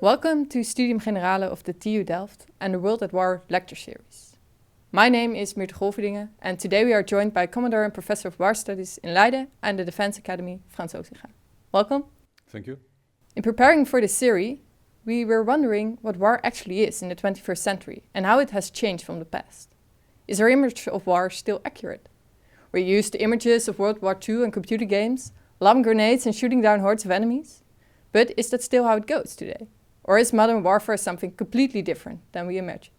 Welcome to Studium Generale of the TU Delft and the World at War lecture series. My name is Meerte Golverdingen and today we are joined by Commodore and Professor of War Studies in Leiden and the Defense Academy, Frans Osinga. Welcome. Thank you. In preparing for this series, we were wondering what war actually is in the 21st century and how it has changed from the past. Is our image of war still accurate? We're used to images of World War II and computer games, lobbing grenades and shooting down hordes of enemies. But is that still how it goes today? Or is modern warfare something completely different than we imagined?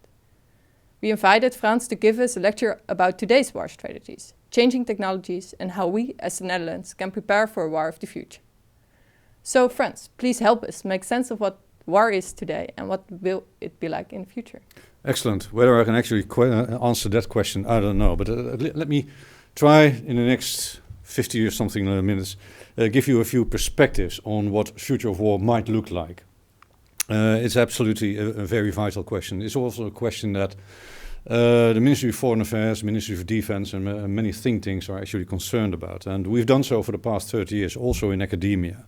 We invited Frans to give us a lecture about today's war strategies, changing technologies, and how we, as the Netherlands, can prepare for a war of the future. So, Frans, please help us make sense of what war is today and what will it be like in the future. Excellent. Whether I can actually answer that question, I don't know. But let me try in the next 50 or something minutes, give you a few perspectives on what future of war might look like. It's absolutely a very vital question. It's also a question that the Ministry of Foreign Affairs, Ministry of Defense and many think tanks are actually concerned about. And we've done so for the past 30 years, also in academia.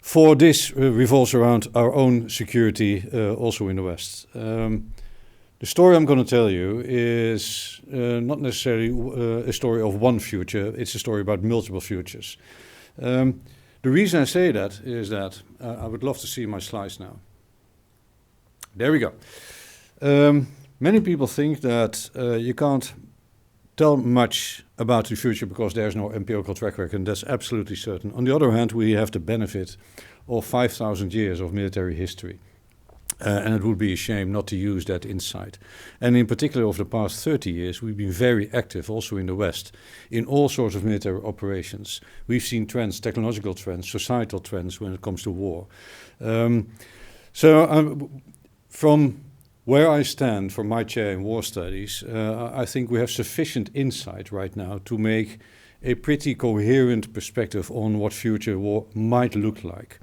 For this revolves around our own security, also in the West. The story I'm going to tell you is not necessarily a story of one future, it's a story about multiple futures. The reason I say that is that I would love to see my slides now. There we go. Many people think that you can't tell much about the future because there's no empirical track record, and that's absolutely certain. On the other hand, we have the benefit of 5,000 years of military history. And it would be a shame not to use that insight. And in particular, over the past 30 years, we've been very active also in the West in all sorts of military operations. We've seen trends, technological trends, societal trends when it comes to war. From where I stand from my chair in war studies, I think we have sufficient insight right now to make a pretty coherent perspective on what future war might look like.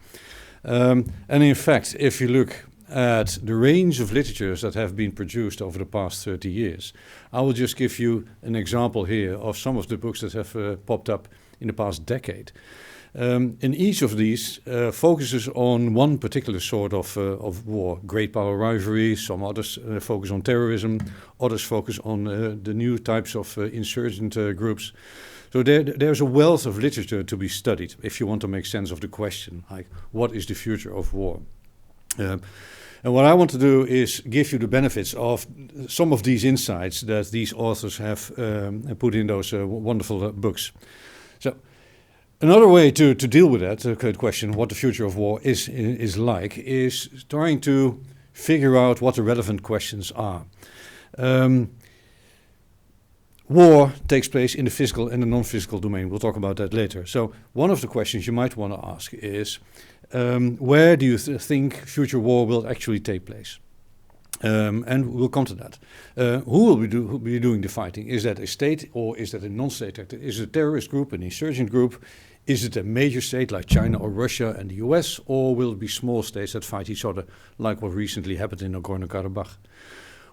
And in fact, if you look at the range of literatures that have been produced over the past 30 years. I will just give you an example here of some of the books that have popped up in the past decade. And each of these focuses on one particular sort of war, great power rivalry, some others focus on terrorism, others focus on the new types of insurgent groups. So there's a wealth of literature to be studied if you want to make sense of the question, like what is the future of war? And what I want to do is give you the benefits of some of these insights that these authors have put in those wonderful books. So another way to deal with that question, what the future of war is like, is trying to figure out what the relevant questions are. War takes place in the physical and the non-physical domain. We'll talk about that later. So one of the questions you might want to ask is, where do you think future war will actually take place? And we'll come to that. Who will be doing the fighting? Is that a state or is that a non-state actor? Is it a terrorist group, an insurgent group? Is it a major state like China or Russia and the US? Or will it be small states that fight each other like what recently happened in Nagorno-Karabakh?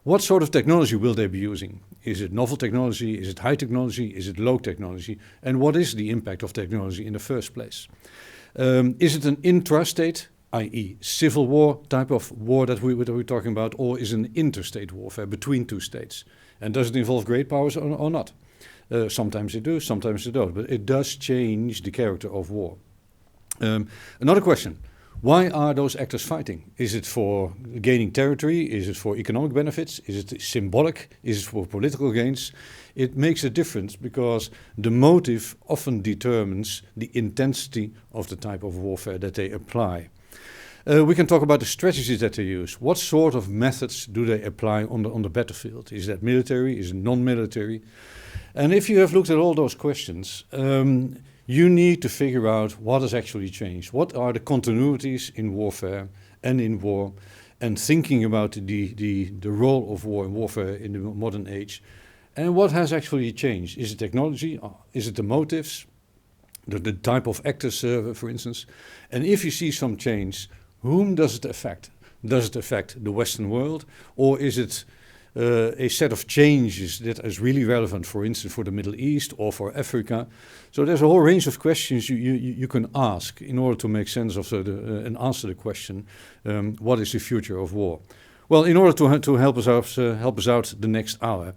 What sort of technology will they be using? Is it novel technology? Is it high technology? Is it low technology? And what is the impact of technology in the first place? Is it an intrastate, i.e. civil war type of war that we're talking about, or is it an interstate warfare between two states? And does it involve great powers or not? Sometimes they do, sometimes they don't, but it does change the character of war. Another question. Why are those actors fighting? Is it for gaining territory? Is it for economic benefits? Is it symbolic? Is it for political gains? It makes a difference because the motive often determines the intensity of the type of warfare that they apply. We can talk about the strategies that they use. What sort of methods do they apply on the battlefield? Is that military? Is it non-military? And if you have looked at all those questions, you need to figure out what has actually changed. What are the continuities in warfare and in war, and thinking about the role of war and warfare in the modern age. And what has actually changed? Is it technology? Is it the motives? The type of actors, for instance? And if you see some change, whom does it affect? Does it affect the Western world? Or is it a set of changes that is really relevant, for instance, for the Middle East or for Africa. So there's a whole range of questions you can ask in order to make sense of and answer the question, what is the future of war? Well, in order to help us out the next hour,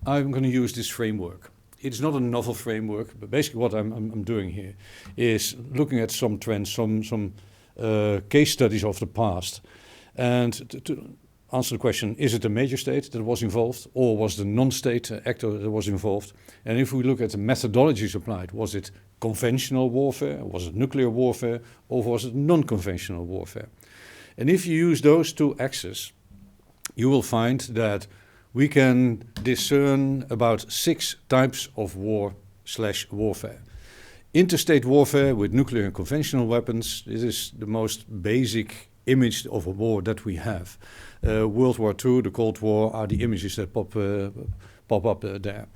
I'm going to use this framework. It's not a novel framework, but basically what I'm doing here is looking at some trends, some case studies of the past, and to answer the question, is it a major state that was involved, or was the non-state actor that was involved? And if we look at the methodologies applied, was it conventional warfare, was it nuclear warfare, or was it non-conventional warfare? And if you use those two axes, you will find that we can discern about 6 types of war/warfare. Interstate warfare with nuclear and conventional weapons, this is the most basic image of a war that we have. World War II, the Cold War are the images that pop up there.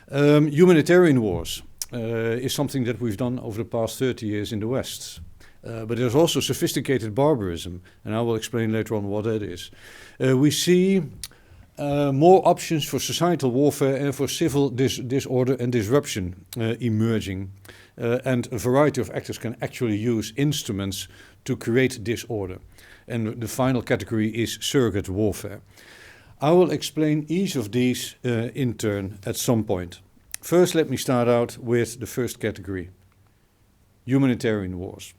Humanitarian wars is something that we've done over the past 30 years in the West. But there's also sophisticated barbarism, and I will explain later on what that is. We see more options for societal warfare and for civil disorder and disruption emerging. And a variety of actors can actually use instruments to create disorder. And the final category is surrogate warfare. I will explain each of these in turn at some point. First, let me start out with the first category, humanitarian wars.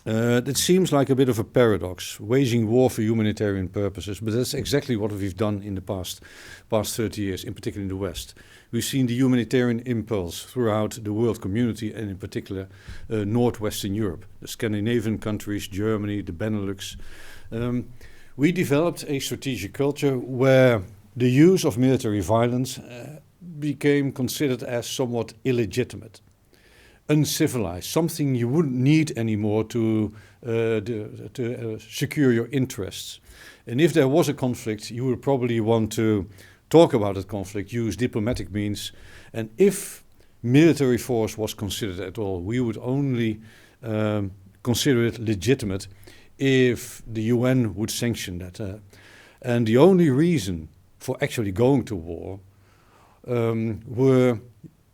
That seems like a bit of a paradox, waging war for humanitarian purposes, but that's exactly what we've done in the past 30 years, in particular in the West. We've seen the humanitarian impulse throughout the world community, and in particular Northwestern Europe, the Scandinavian countries, Germany, the Benelux. We developed a strategic culture where the use of military violence became considered as somewhat illegitimate, uncivilized, something you wouldn't need anymore to secure your interests. And if there was a conflict, you would probably want to talk about that conflict, use diplomatic means, and if military force was considered at all, we would only consider it legitimate if the UN would sanction that. And the only reason for actually going to war were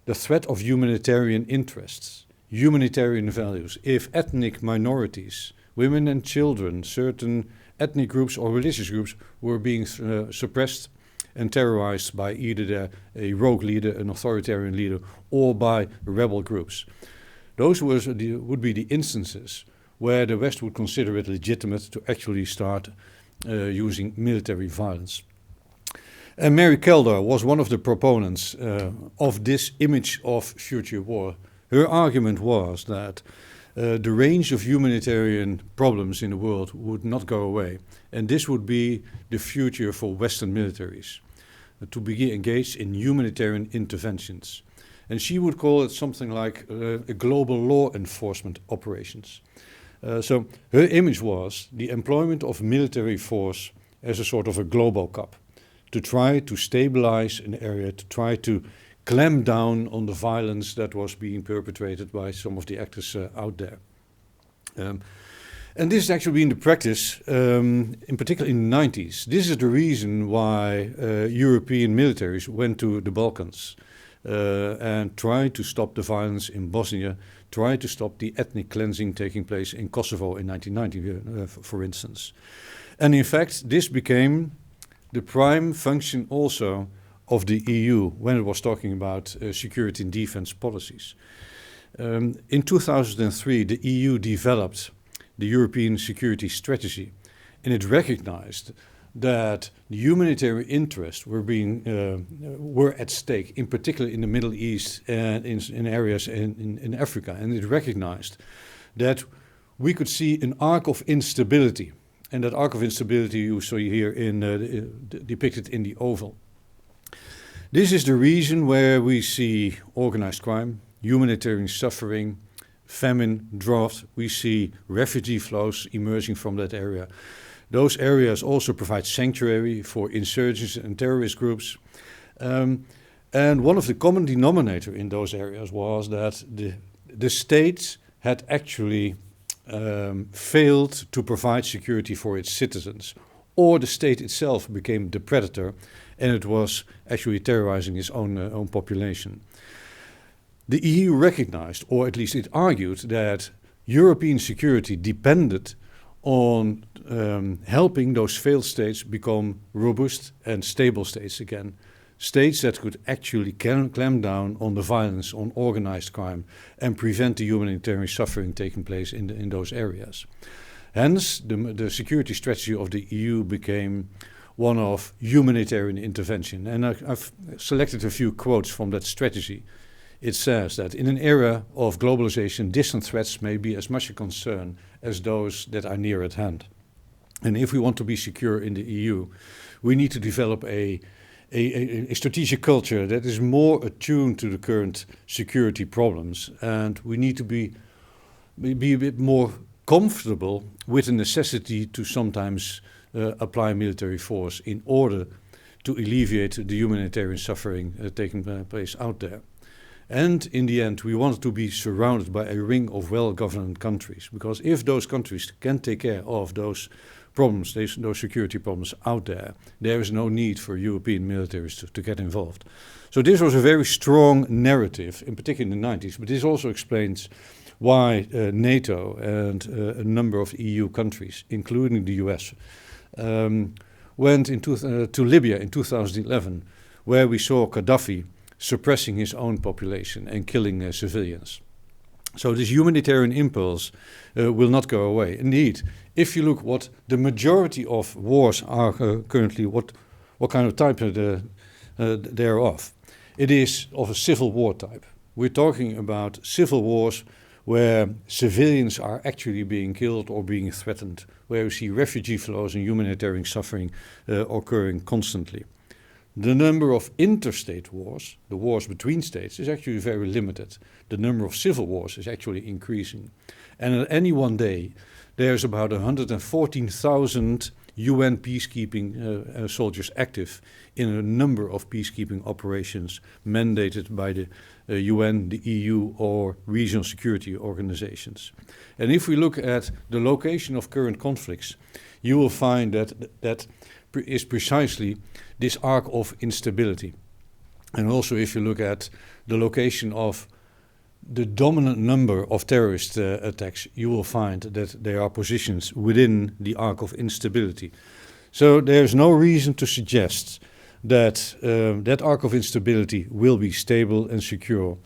the threat of humanitarian interests, humanitarian values. If ethnic minorities, women and children, certain ethnic groups or religious groups were being suppressed and terrorized by either a rogue leader, an authoritarian leader, or by rebel groups. Those would be the instances where the West would consider it legitimate to actually start using military violence. And Mary Kelder was one of the proponents of this image of future war. Her argument was that the range of humanitarian problems in the world would not go away, and this would be the future for Western militaries, to be engaged in humanitarian interventions. And she would call it something like a global law enforcement operations. So her image was the employment of military force as a sort of a global cup, to try to stabilize an area, to try to clamp down on the violence that was being perpetrated by some of the actors out there. And this has actually been the practice, in particular in the 90s. This is the reason why European militaries went to the Balkans and tried to stop the violence in Bosnia, tried to stop the ethnic cleansing taking place in Kosovo in 1990, for instance. And in fact, this became the prime function also of the EU when it was talking about security and defense policies. In 2003, the EU developed the European Security Strategy, and it recognized that the humanitarian interests were at stake, in particular in the Middle East and in areas in Africa. And it recognized that we could see an arc of instability, and that arc of instability you see here depicted in the oval. This is the region where we see organized crime, humanitarian suffering, famine, drought. We see refugee flows emerging from that area. Those areas also provide sanctuary for insurgents and terrorist groups. And one of the common denominator in those areas was that the states had actually failed to provide security for its citizens, or the state itself became the predator, and it was actually terrorizing its own population. The EU recognized, or at least it argued, that European security depended on helping those failed states become robust and stable states again. States that could actually clamp down on the violence, on organized crime, and prevent the humanitarian suffering taking place in those areas. Hence, the security strategy of the EU became one of humanitarian intervention. And I've selected a few quotes from that strategy. It says that in an era of globalization, distant threats may be as much a concern as those that are near at hand. And if we want to be secure in the EU, we need to develop a strategic culture that is more attuned to the current security problems. And we need to be a bit more comfortable with the necessity to sometimes apply military force in order to alleviate the humanitarian suffering taking place out there. And in the end, we want to be surrounded by a ring of well-governed countries, because if those countries can take care of those problems, those security problems out there, there is no need for European militaries to get involved. So this was a very strong narrative, in particular in the 90s, but this also explains why NATO and a number of EU countries, including the US, went to Libya in 2011, where we saw Gaddafi suppressing his own population and killing civilians. So this humanitarian impulse will not go away. Indeed, if you look what the majority of wars are currently, what kind of type they're of, it is of a civil war type. We're talking about civil wars where civilians are actually being killed or being threatened, where we see refugee flows and humanitarian suffering occurring constantly. The number of interstate wars, the wars between states, is actually very limited. The number of civil wars is actually increasing. And at any one day, there's about 114,000 UN peacekeeping soldiers active in a number of peacekeeping operations mandated by the UN, the EU, or regional security organizations. And if we look at the location of current conflicts, you will find that is precisely this arc of instability. And also if you look at the location of the dominant number of terrorist attacks, you will find that there are positions within the arc of instability. So there's no reason to suggest that that arc of instability will be stable and secure.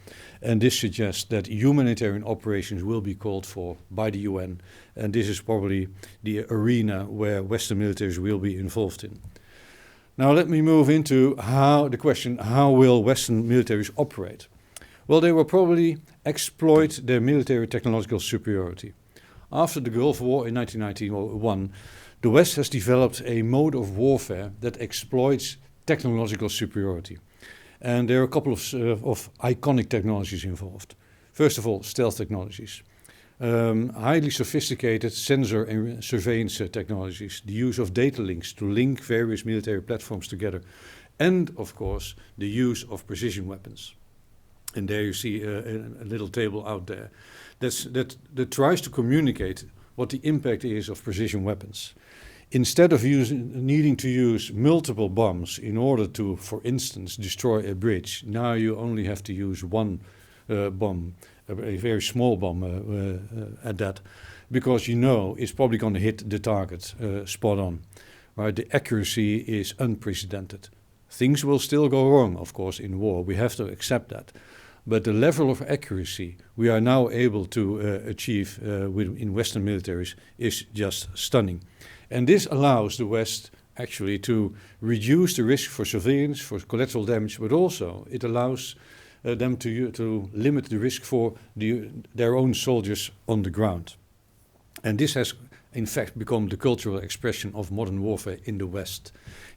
And this suggests that humanitarian operations will be called for by the UN. And this is probably the arena where Western militaries will be involved in. Now let me move into the question, how will Western militaries operate? Well, they will probably exploit their military technological superiority. After the Gulf War in 1991, the West has developed a mode of warfare that exploits technological superiority. And there are a couple of iconic technologies involved. First of all, stealth technologies. Highly sophisticated sensor and surveillance technologies, the use of data links to link various military platforms together, and of course the use of precision weapons. And there you see a little table out there that tries to communicate what the impact is of precision weapons. Instead of needing to use multiple bombs in order to, for instance, destroy a bridge, now you only have to use one bomb, a very small bomb at that, because you know it's probably going to hit the target spot on. Right? The accuracy is unprecedented. Things will still go wrong, of course, in war. We have to accept that. But the level of accuracy we are now able to achieve in Western militaries is just stunning. And this allows the West actually to reduce the risk for civilians, for collateral damage, but also it allows them to limit the risk for their own soldiers on the ground. And this has, in fact, become the cultural expression of modern warfare in the West.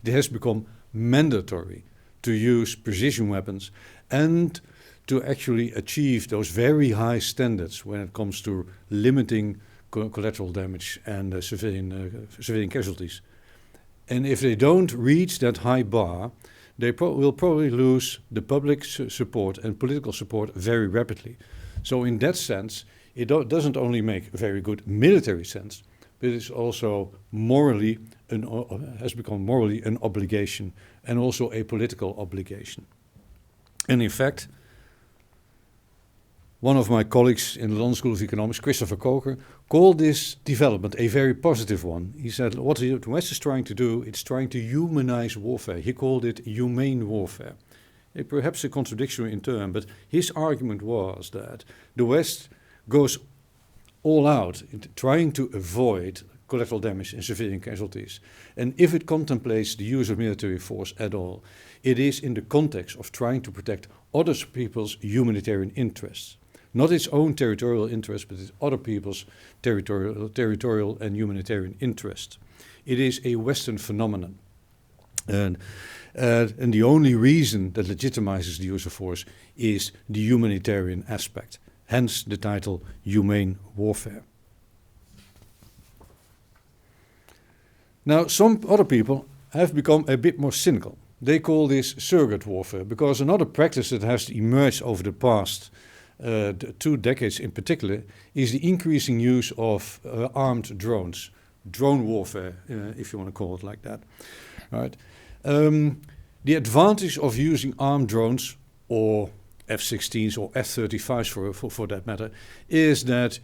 It has become mandatory to use precision weapons and to actually achieve those very high standards when it comes to limiting collateral damage and civilian casualties. And if they don't reach that high bar, they will probably lose the public support and political support very rapidly. So in that sense, it doesn't only make very good military sense, but it's also morally has become morally an obligation and also a political obligation. And in fact, one of my colleagues in the London School of Economics, Christopher Coker, called this development a very positive one. He said what the West is trying to do, it's trying to humanize warfare. He called it humane warfare. Perhaps a contradiction in term, but his argument was that the West goes all out in trying to avoid collateral damage and civilian casualties. And if it contemplates the use of military force at all, it is in the context of trying to protect other people's humanitarian interests. Not its own territorial interests, but its other people's territorial and humanitarian interests. It is a Western phenomenon. And the only reason that legitimizes the use of force is the humanitarian aspect. Hence the title Humane Warfare. Now, some other people have become a bit more cynical. They call this surrogate warfare, because another practice that has emerged over the past 2 decades in particular is the increasing use of armed drones. Drone warfare, if you want to call it like that. Right. The advantage of using armed drones, or F-16s or F-35s for that matter, is that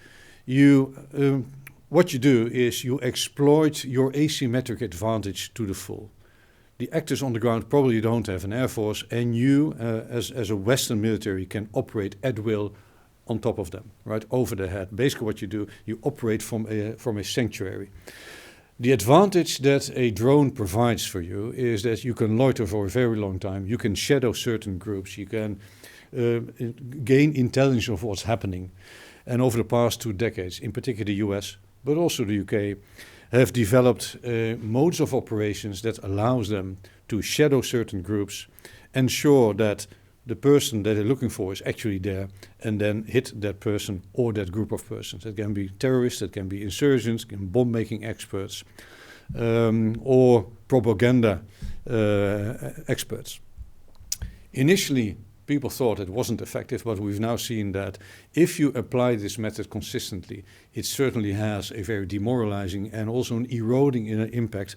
what you do is you exploit your asymmetric advantage to the full. The actors on the ground probably don't have an air force, and you, as a Western military, can operate at will on top of them, right, over their head. Basically what you do, you operate from a sanctuary. The advantage that a drone provides for you is that you can loiter for a very long time, you can shadow certain groups, you can gain intelligence of what's happening. And over the past 2 decades, in particular the US, but also the UK, have developed modes of operations that allows them to shadow certain groups, ensure that the person that they're looking for is actually there, and then hit that person or that group of persons. It can be terrorists, it can be insurgents, can be bomb-making experts, or propaganda experts. Initially, people thought it wasn't effective, but we've now seen that if you apply this method consistently, it certainly has a very demoralizing and also an eroding impact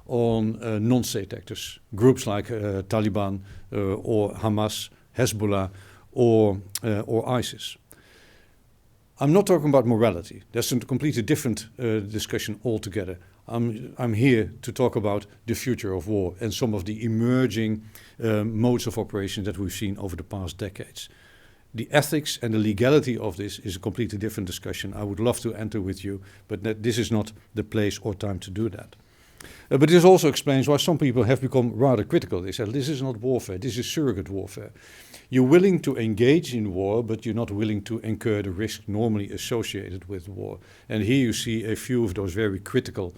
on non-state actors, groups like Taliban or Hamas, Hezbollah, or ISIS. I'm not talking about morality. That's a completely different discussion altogether. I'm here to talk about the future of war and some of the emerging modes of operation that we've seen over the past decades. The ethics and the legality of this is a completely different discussion. I would love to enter with you, but this is not the place or time to do that. But this also explains why some people have become rather critical. They said, this is not warfare, this is surrogate warfare. You're willing to engage in war, but you're not willing to incur the risk normally associated with war. And here you see a few of those very critical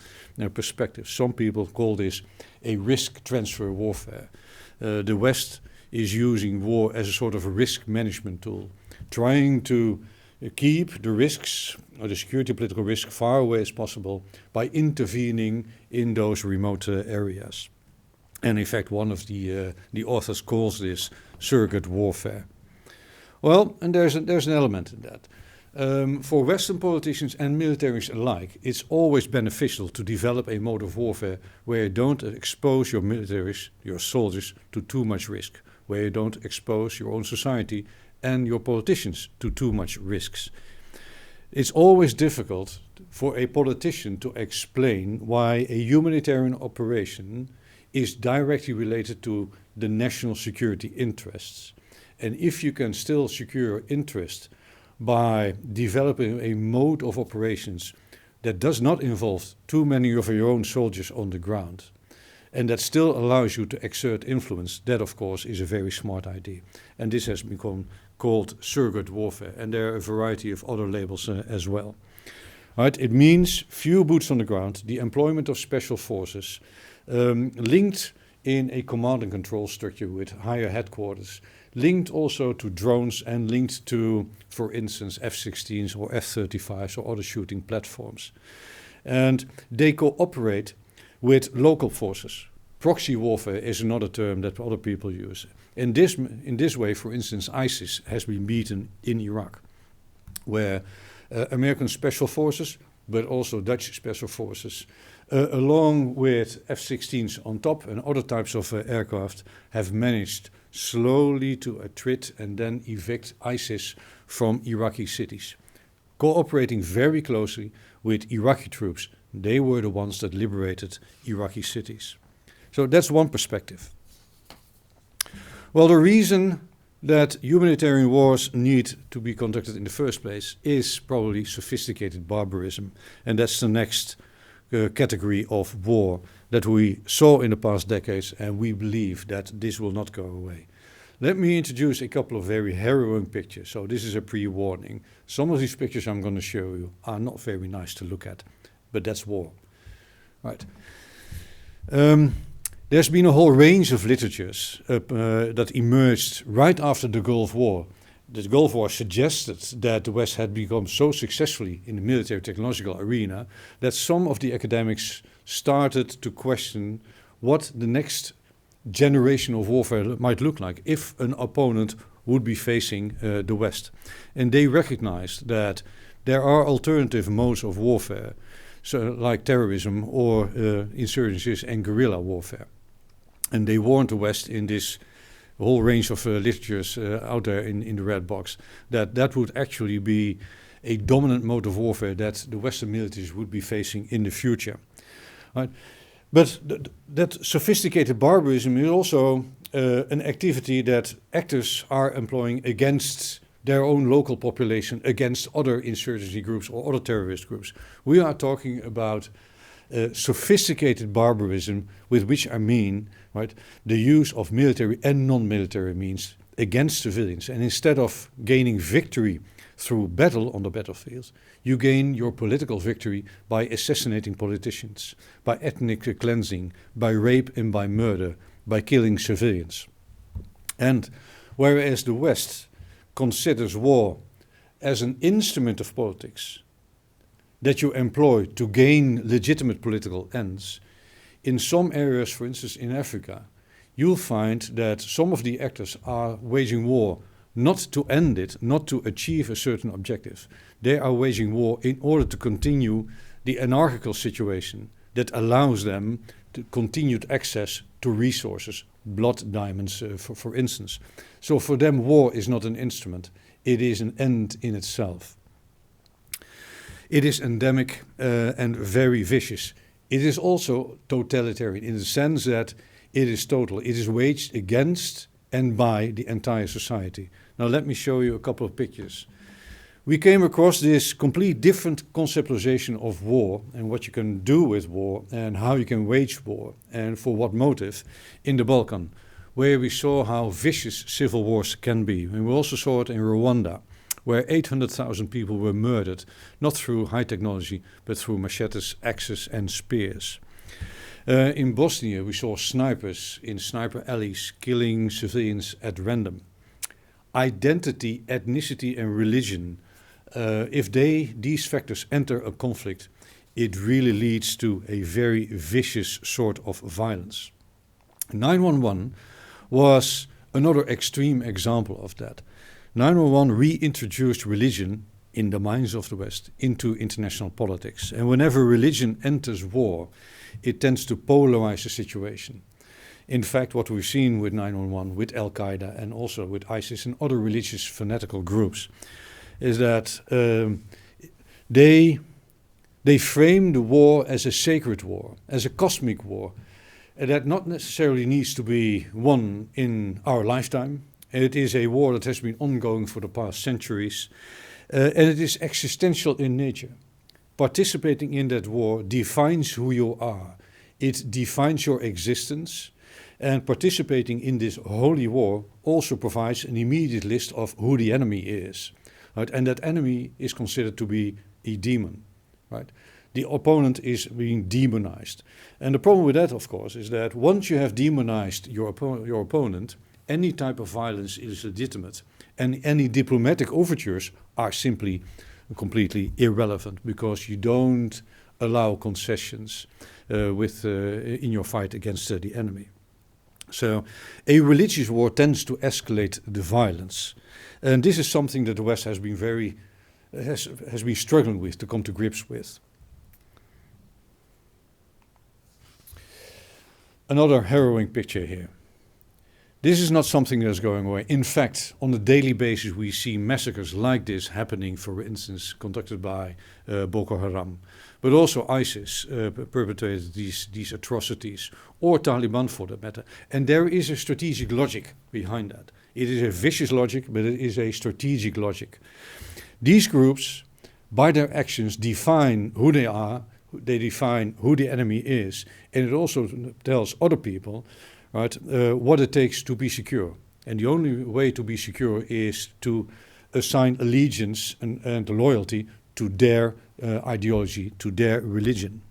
perspectives. Some people call this a risk transfer warfare. The West is using war as a sort of a risk management tool, trying to keep the risks, or the security political risk, far away as possible by intervening in those remote areas. And in fact, one of the authors calls this surrogate warfare. Well, and there's an element in that. For Western politicians and militaries alike, it's always beneficial to develop a mode of warfare where you don't expose your militaries, your soldiers, to too much risk, where you don't expose your own society and your politicians to too much risks. It's always difficult for a politician to explain why a humanitarian operation is directly related to the national security interests. And if you can still secure interest by developing a mode of operations that does not involve too many of your own soldiers on the ground, and that still allows you to exert influence, that of course is a very smart idea. And this has become called surrogate warfare, and there are a variety of other labels as well. Right? It means few boots on the ground, the employment of special forces, linked in a command and control structure with higher headquarters, linked also to drones and linked to, for instance, F-16s or F-35s or other shooting platforms. And they cooperate with local forces. Proxy warfare is another term that other people use. In this way, for instance, ISIS has been beaten in Iraq, where American special forces, but also Dutch special forces, along with F-16s on top and other types of aircraft, have managed slowly to attrit and then evict ISIS from Iraqi cities, cooperating very closely with Iraqi troops. They were the ones that liberated Iraqi cities. So that's one perspective. Well, the reason that humanitarian wars need to be conducted in the first place is probably sophisticated barbarism. And that's the next category of war that we saw in the past decades, and we believe that this will not go away. Let me introduce a couple of very harrowing pictures. So this is a pre-warning. Some of these pictures I'm going to show you are not very nice to look at, but that's war. Right. There's been a whole range of literatures that emerged right after the Gulf War. The Gulf War suggested that the West had become so successfully in the military technological arena that some of the academics started to question what the next generation of warfare might look like if an opponent would be facing the West. And they recognized that there are alternative modes of warfare, so like terrorism or insurgencies and guerrilla warfare. And they warned the West in this whole range of literatures out there in the red box that that would actually be a dominant mode of warfare that the Western militaries would be facing in the future. Right? But that sophisticated barbarism is also an activity that actors are employing against their own local population, against other insurgency groups or other terrorist groups. We are talking about sophisticated barbarism, with which I mean, right, the use of military and non-military means against civilians. And instead of gaining victory through battle on the battlefields, you gain your political victory by assassinating politicians, by ethnic cleansing, by rape and by murder, by killing civilians. And whereas the West considers war as an instrument of politics that you employ to gain legitimate political ends, in some areas, for instance in Africa, you'll find that some of the actors are waging war not to end it, not to achieve a certain objective. They are waging war in order to continue the anarchical situation that allows them to continued access to resources, blood diamonds, for instance. So for them, war is not an instrument. It is an end in itself. It is endemic and very vicious. It is also totalitarian in the sense that it is total. It is waged against and by the entire society. Now let me show you a couple of pictures. We came across this complete different conceptualization of war and what you can do with war and how you can wage war and for what motive in the Balkan, where we saw how vicious civil wars can be. And we also saw it in Rwanda, where 800,000 people were murdered, not through high technology, but through machetes, axes and spears. In Bosnia, we saw snipers in sniper alleys killing civilians at random. Identity, ethnicity and religion, if these factors enter a conflict, it really leads to a very vicious sort of violence. 9/11 was another extreme example of that. 9/11 reintroduced religion in the minds of the West into international politics. And whenever religion enters war, it tends to polarize the situation. In fact, what we've seen with 9/11, with Al-Qaeda and also with ISIS and other religious fanatical groups, is that they frame the war as a sacred war, as a cosmic war, that not necessarily needs to be won in our lifetime. It is a war that has been ongoing for the past centuries, and it is existential in nature. Participating in that war defines who you are. It defines your existence, and participating in this holy war also provides an immediate list of who the enemy is. Right? And that enemy is considered to be a demon. Right? The opponent is being demonized. And the problem with that, of course, is that once you have demonized your opponent, any type of violence is legitimate. And any diplomatic overtures are simply completely irrelevant because you don't allow concessions in your fight against the enemy. So a religious war tends to escalate the violence. And this is something that the West has been has been struggling with, to come to grips with. Another harrowing picture here. This is not something that's going away. In fact, on a daily basis, we see massacres like this happening, for instance, conducted by Boko Haram. But also ISIS perpetrated these atrocities, or Taliban for that matter. And there is a strategic logic behind that. It is a vicious logic, but it is a strategic logic. These groups, by their actions, define who they are, they define who the enemy is, and it also tells other people, right, what it takes to be secure. And the only way to be secure is to assign allegiance and loyalty to their ideology, to their religion.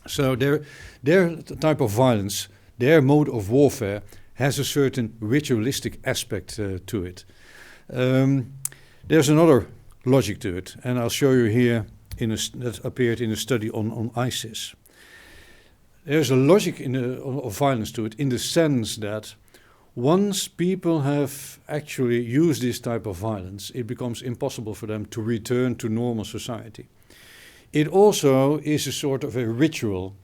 So their type of violence, their mode of warfare, has a certain ritualistic aspect to it. There's another logic to it, and I'll show you here that appeared in a study on ISIS. There's a logic of violence to it, in the sense that once people have actually used this type of violence, it becomes impossible for them to return to normal society. It also is a sort of a ritual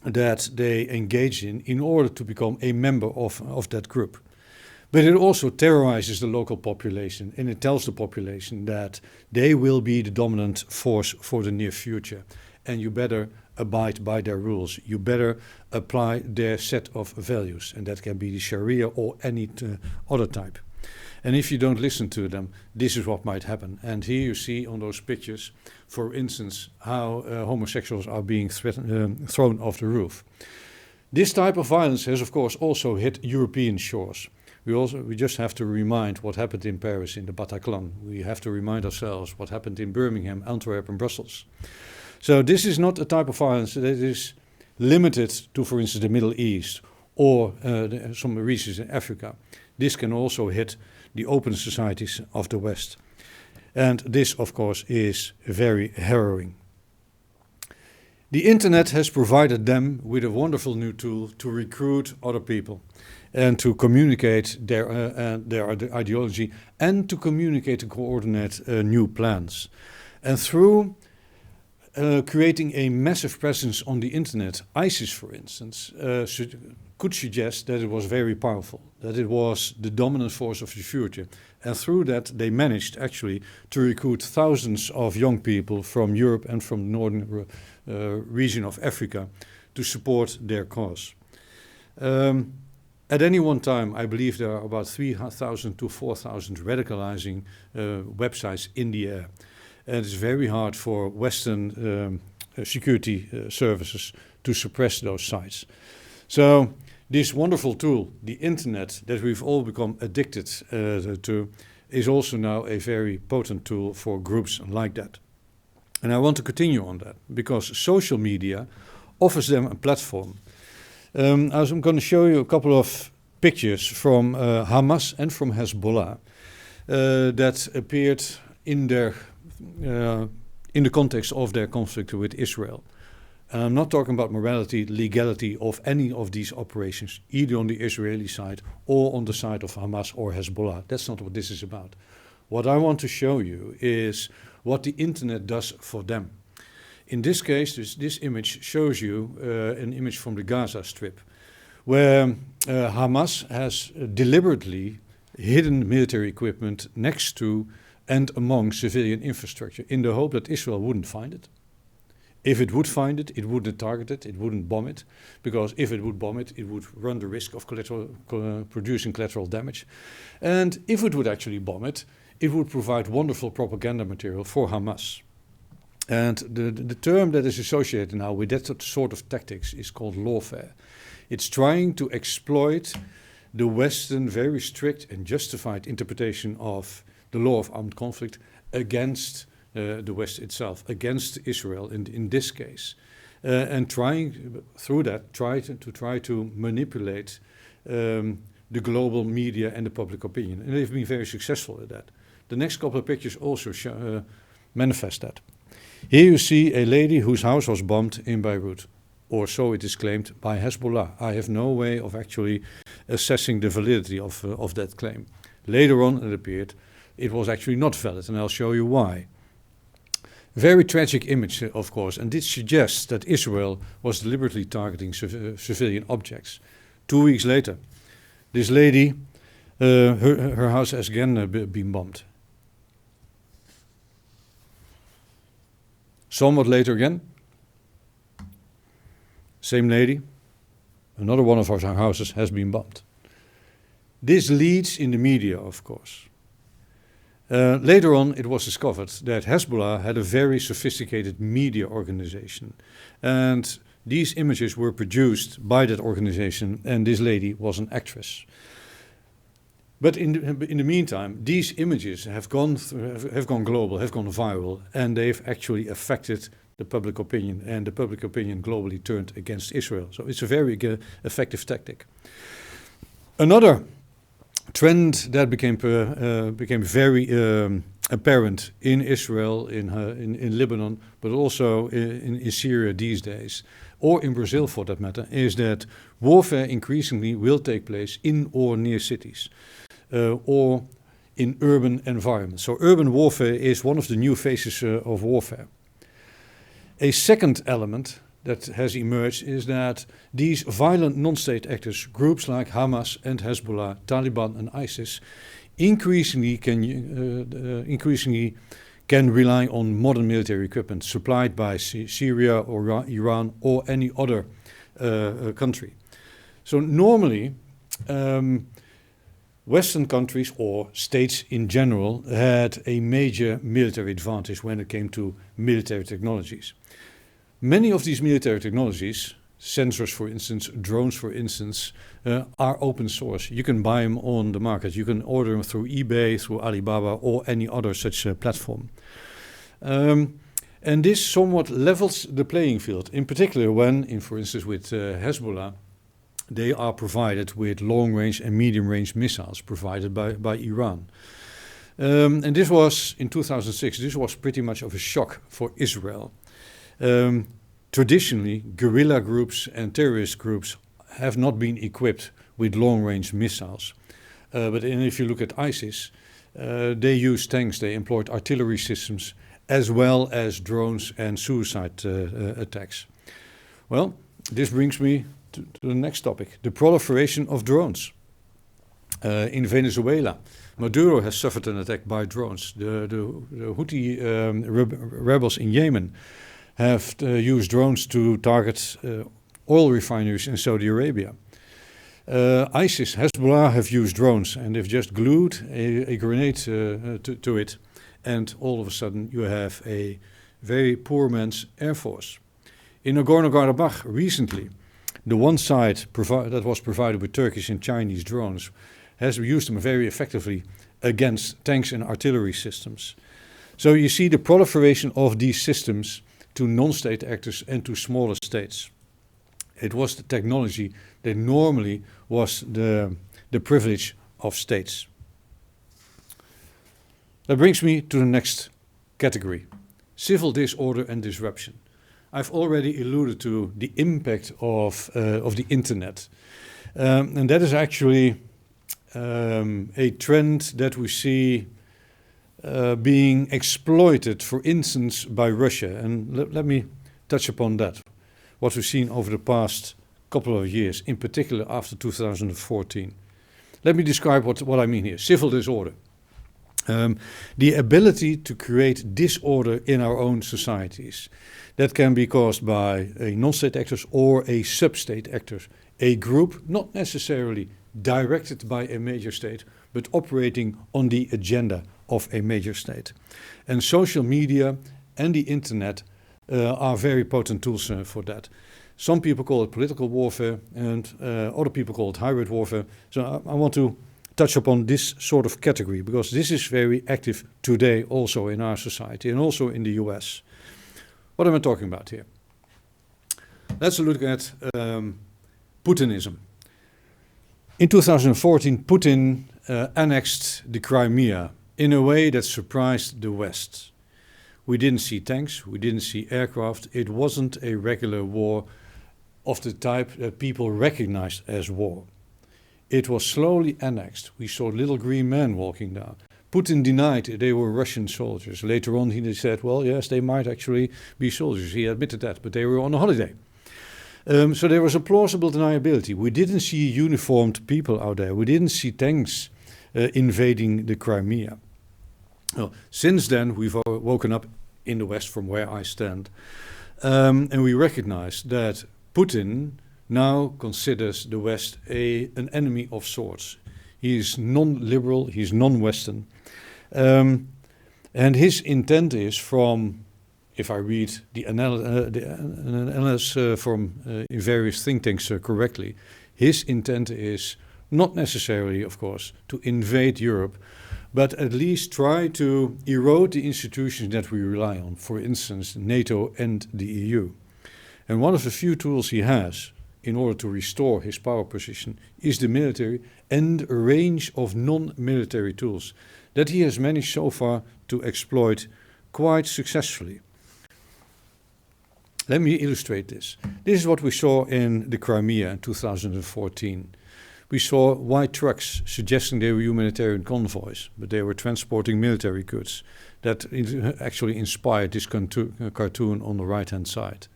that they engage in order to become a member of that group. But it also terrorizes the local population, and it tells the population that they will be the dominant force for the near future, and you better abide by their rules. You better apply their set of values, and that can be the Sharia or any other type. And if you don't listen to them, this is what might happen. And here you see on those pictures, for instance, how homosexuals are being thrown off the roof. This type of violence has, of course, also hit European shores. We just have to remind what happened in Paris, in the Bataclan. We have to remind ourselves what happened in Birmingham, Antwerp, and Brussels. So this is not a type of violence that is limited to, for instance, the Middle East or some regions in Africa. This can also hit the open societies of the West. And this, of course, is very harrowing. The internet has provided them with a wonderful new tool to recruit other people and to communicate their ideology, and to communicate and coordinate new plans. And through creating a massive presence on the internet, ISIS, for instance, could suggest that it was very powerful, that it was the dominant force of the future. And through that, they managed actually to recruit thousands of young people from Europe and from the northern region of Africa to support their cause. At any one time, I believe there are about 3,000 to 4,000 radicalizing websites in the air. And it's very hard for Western security services to suppress those sites. So this wonderful tool, the internet, that we've all become addicted to, is also now a very potent tool for groups like that. And I want to continue on that, because social media offers them a platform. I'm going to show you a couple of pictures from Hamas and from Hezbollah that appeared in the context of their conflict with Israel. And I'm not talking about morality, legality of any of these operations, either on the Israeli side or on the side of Hamas or Hezbollah. That's not what this is about. What I want to show you is what the internet does for them. In this case, this image shows you an image from the Gaza Strip, where Hamas has deliberately hidden military equipment next to and among civilian infrastructure in the hope that Israel wouldn't find it. If it would find it, it wouldn't target it, it wouldn't bomb it, because if it would bomb it, it would run the risk of producing collateral damage. And if it would actually bomb it, it would provide wonderful propaganda material for Hamas. And the term that is associated now with that sort of tactics is called lawfare. It's trying to exploit the Western very strict and justified interpretation of the law of armed conflict against the West itself, against Israel in this case, and trying through that try to manipulate the global media and the public opinion. And they've been very successful at that. The next couple of pictures also manifest that. Here you see a lady whose house was bombed in Beirut, or so it is claimed by Hezbollah. I have no way of actually assessing the validity of that claim. Later on, it appeared it was actually not valid, and I'll show you why. Very tragic image, of course, and this suggests that Israel was deliberately targeting civilian objects. 2 weeks later, this lady, her house has again been bombed. Somewhat later again, same lady, another one of our houses has been bombed. This leads in the media, of course. Later on, it was discovered that Hezbollah had a very sophisticated media organization. And these images were produced by that organization, and this lady was an actress. But in the meantime, these images have gone global, have gone viral, and they've actually affected the public opinion, and the public opinion globally turned against Israel. So it's a very effective tactic. Another trend that became very apparent in Israel, in Lebanon, but also in Syria these days, or in Brazil for that matter, is that warfare increasingly will take place in or near cities, or in urban environments. So urban warfare is one of the new phases of warfare. A second element that has emerged is that these violent non-state actors, groups like Hamas and Hezbollah, Taliban and ISIS, increasingly can rely on modern military equipment supplied by Syria or Iran or any other country. So normally, Western countries or states in general had a major military advantage when it came to military technologies. Many of these military technologies, sensors for instance, drones for instance, are open source. You can buy them on the market. You can order them through eBay, through Alibaba or any other such platform. And this somewhat levels the playing field, in particular when, for instance with Hezbollah, they are provided with long-range and medium-range missiles provided by Iran. And this was, in 2006, this was pretty much of a shock for Israel. Traditionally, guerrilla groups and terrorist groups have not been equipped with long-range missiles. But if you look at ISIS, they used tanks, they employed artillery systems, as well as drones and suicide attacks. Well, this brings me to the next topic, the proliferation of drones. In Venezuela, Maduro has suffered an attack by drones. The Houthi rebels in Yemen have used drones to target oil refineries in Saudi Arabia. ISIS, Hezbollah have used drones, and they've just glued a grenade to it, and all of a sudden you have a very poor man's air force. In Nagorno-Karabakh recently, the one side that was provided with Turkish and Chinese drones has used them very effectively against tanks and artillery systems. So you see the proliferation of these systems to non-state actors and to smaller states. It was the technology that normally was the privilege of states. That brings me to the next category, civil disorder and disruption. I've already alluded to the impact of the internet. And that is actually a trend that we see being exploited, for instance, by Russia. And let me touch upon that, what we've seen over the past couple of years, in particular after 2014. Let me describe what I mean here. Civil disorder. The ability to create disorder in our own societies. That can be caused by a non-state actors or a sub-state actors. A group not necessarily directed by a major state, but operating on the agenda of a major state. And social media and the internet are very potent tools for that. Some people call it political warfare, and other people call it hybrid warfare. So I want to touch upon this sort of category, because this is very active today also in our society and also in the US. What am I talking about here? Let's look at Putinism. In 2014, Putin annexed the Crimea in a way that surprised the West. We didn't see tanks, we didn't see aircraft. It wasn't a regular war of the type that people recognized as war. It was slowly annexed. We saw little green men walking down. Putin denied they were Russian soldiers. Later on, he said, well, yes, they might actually be soldiers. He admitted that, but they were on a holiday. So there was a plausible deniability. We didn't see uniformed people out there. We didn't see tanks invading the Crimea. Well, since then, we've woken up in the West from where I stand. And we recognize that Putin now considers the West an enemy of sorts. He is non-liberal, he's non-Western. And his intent is from, if I read the analysis from in various think tanks correctly, his intent is not necessarily, of course, to invade Europe, but at least try to erode the institutions that we rely on, for instance, NATO and the EU. And one of the few tools he has in order to restore his power position is the military and a range of non-military tools that he has managed so far to exploit quite successfully. Let me illustrate this. This is what we saw in the Crimea in 2014. We saw white trucks suggesting they were humanitarian convoys, but they were transporting military goods. That actually inspired this cartoon on the right-hand side.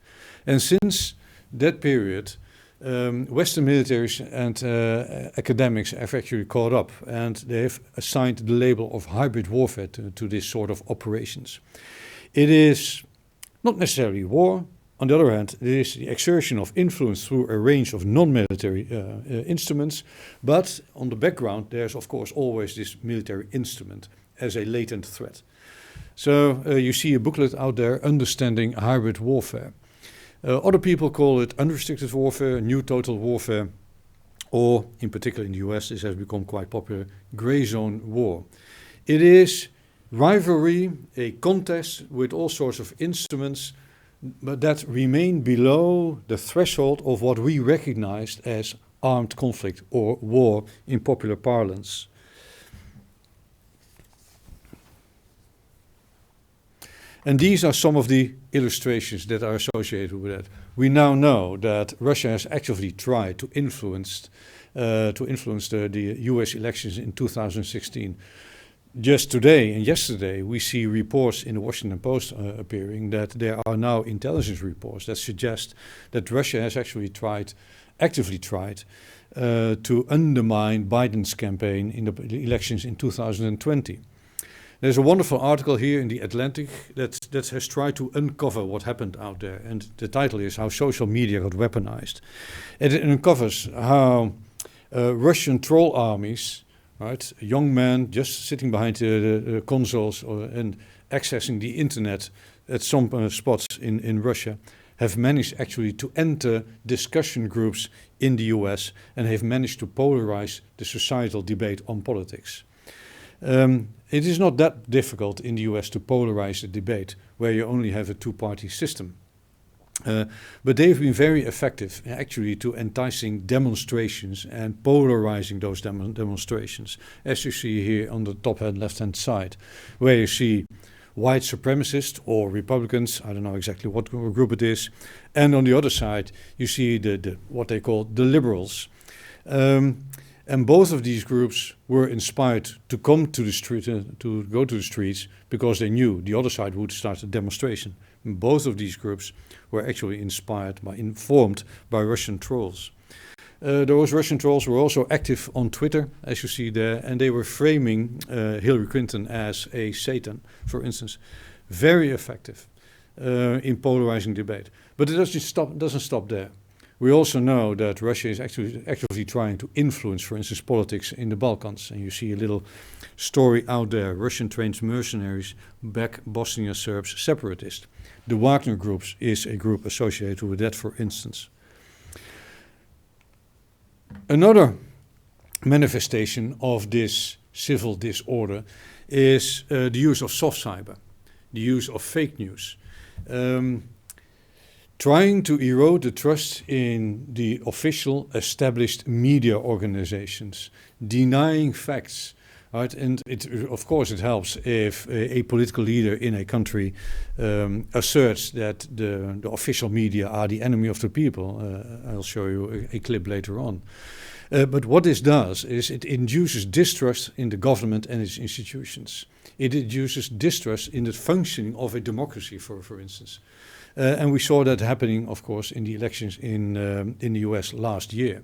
And since that period, Western militaries and academics have actually caught up, and they have assigned the label of hybrid warfare to this sort of operations. It is not necessarily war. On the other hand, it is the exertion of influence through a range of non-military instruments, but on the background there's of course always this military instrument as a latent threat. So you see a booklet out there, Understanding Hybrid Warfare. Other people call it unrestricted warfare, new total warfare, or in particular in the US this has become quite popular, gray zone war. It is rivalry, a contest with all sorts of instruments, but that remain below the threshold of what we recognized as armed conflict or war in popular parlance. And these are some of the illustrations that are associated with that. We now know that Russia has actively tried to influence the US elections in 2016. Just today and yesterday, we see reports in the Washington Post appearing that there are now intelligence reports that suggest that Russia has actually actively tried to undermine Biden's campaign in the elections in 2020. There's a wonderful article here in The Atlantic that has tried to uncover what happened out there. And the title is How Social Media Got Weaponized. And it uncovers how Russian troll armies, right, young men just sitting behind the consoles and accessing the internet at some spots in Russia, have managed actually to enter discussion groups in the US and have managed to polarize the societal debate on politics. It is not that difficult in the US to polarize the debate where you only have a two-party system. But they've been very effective actually to enticing demonstrations and polarizing those demonstrations, as you see here on the top and left-hand side, where you see white supremacists or Republicans, I don't know exactly what group it is, and on the other side you see the what they call the liberals. And both of these groups were inspired to come to the street, to go to the streets, because they knew the other side would start a demonstration. And both of these groups were actually informed by Russian trolls. Those Russian trolls were also active on Twitter, as you see there, and they were framing Hillary Clinton as a Satan, for instance. Very effective in polarizing debate. But it doesn't stop there. We also know that Russia is actively trying to influence, for instance, politics in the Balkans. And you see a little story out there. Russian-trained mercenaries back Bosnia Serbs separatists. The Wagner groups is a group associated with that, for instance. Another manifestation of this civil disorder is the use of soft cyber, the use of fake news. Trying to erode the trust in the official established media organizations, denying facts, right? And of course it helps if a political leader in a country asserts that the official media are the enemy of the people. I'll show you a clip later on. But what this does is it induces distrust in the government and its institutions. It induces distrust in the functioning of a democracy, for instance. And we saw that happening, of course, in the elections in the US last year.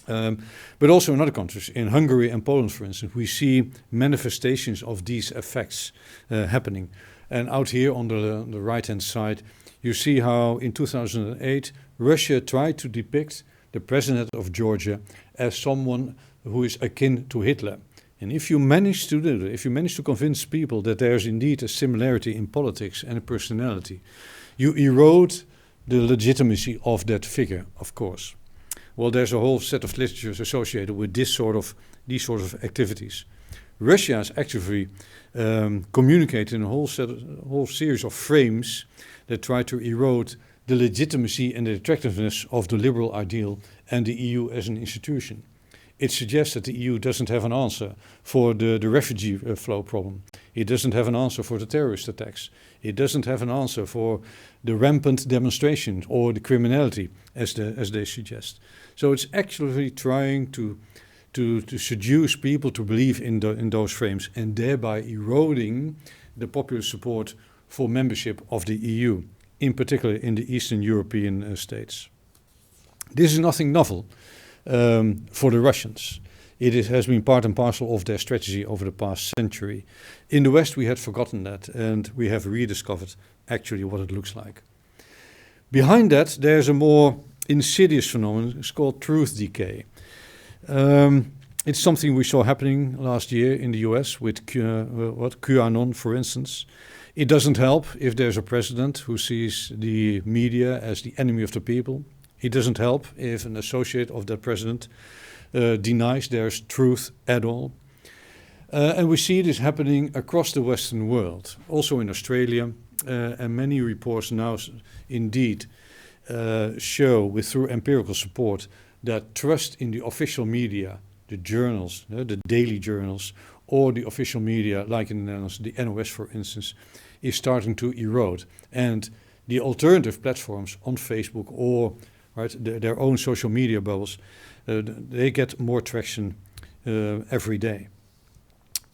But also in other countries, in Hungary and Poland, for instance, we see manifestations of these effects happening. And out here on the right-hand side, you see how in 2008, Russia tried to depict the president of Georgia as someone who is akin to Hitler. And if you manage to do that, if you manage to convince people that there's indeed a similarity in politics and personality, you erode the legitimacy of that figure, of course. Well, there's a whole set of literatures associated with these sort of activities. Russia has actively communicated in a whole series of frames that try to erode the legitimacy and the attractiveness of the liberal ideal and the EU as an institution. It suggests that the EU doesn't have an answer for the refugee flow problem. It doesn't have an answer for the terrorist attacks. It doesn't have an answer for the rampant demonstrations or the criminality, as they suggest. So it's actually trying to seduce people to believe in those frames and thereby eroding the popular support for membership of the EU, in particular in the Eastern European states. This is nothing novel for the Russians. It has been part and parcel of their strategy over the past century. In the West, we had forgotten that, and we have rediscovered actually what it looks like. Behind that, there's a more insidious phenomenon. It's called truth decay. It's something we saw happening last year in the US with QAnon, for instance. It doesn't help if there's a president who sees the media as the enemy of the people. It doesn't help if an associate of that president denies there's truth at all. And we see this happening across the Western world, also in Australia, and many reports now indeed show, through empirical support, that trust in the official media, the journals, the daily journals, or the official media, like in the Netherlands, the NOS, for instance, is starting to erode. And the alternative platforms on Facebook or their own social media bubbles, they get more traction every day.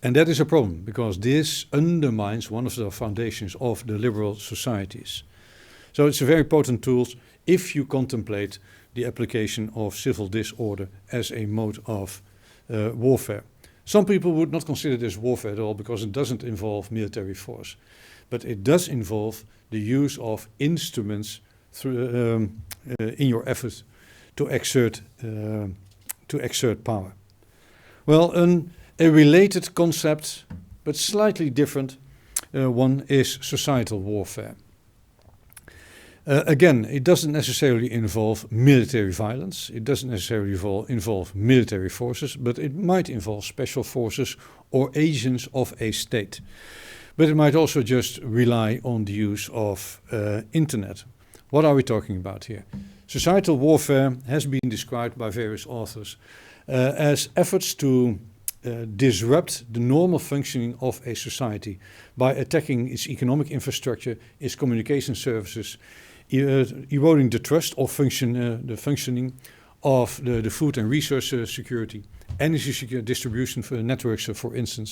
And that is a problem, because this undermines one of the foundations of the liberal societies. So it's a very potent tool if you contemplate the application of civil disorder as a mode of warfare. Some people would not consider this warfare at all because it doesn't involve military force. But it does involve the use of instruments through, in your efforts to exert power. Well, a related concept, but slightly different one, is societal warfare. Again, it doesn't necessarily involve military violence. It doesn't necessarily involve military forces, but it might involve special forces or agents of a state. But it might also just rely on the use of internet. What are we talking about here? Societal warfare has been described by various authors as efforts to disrupt the normal functioning of a society by attacking its economic infrastructure, its communication services, eroding the trust of the functioning of the food and resource security, energy distribution for networks, for instance,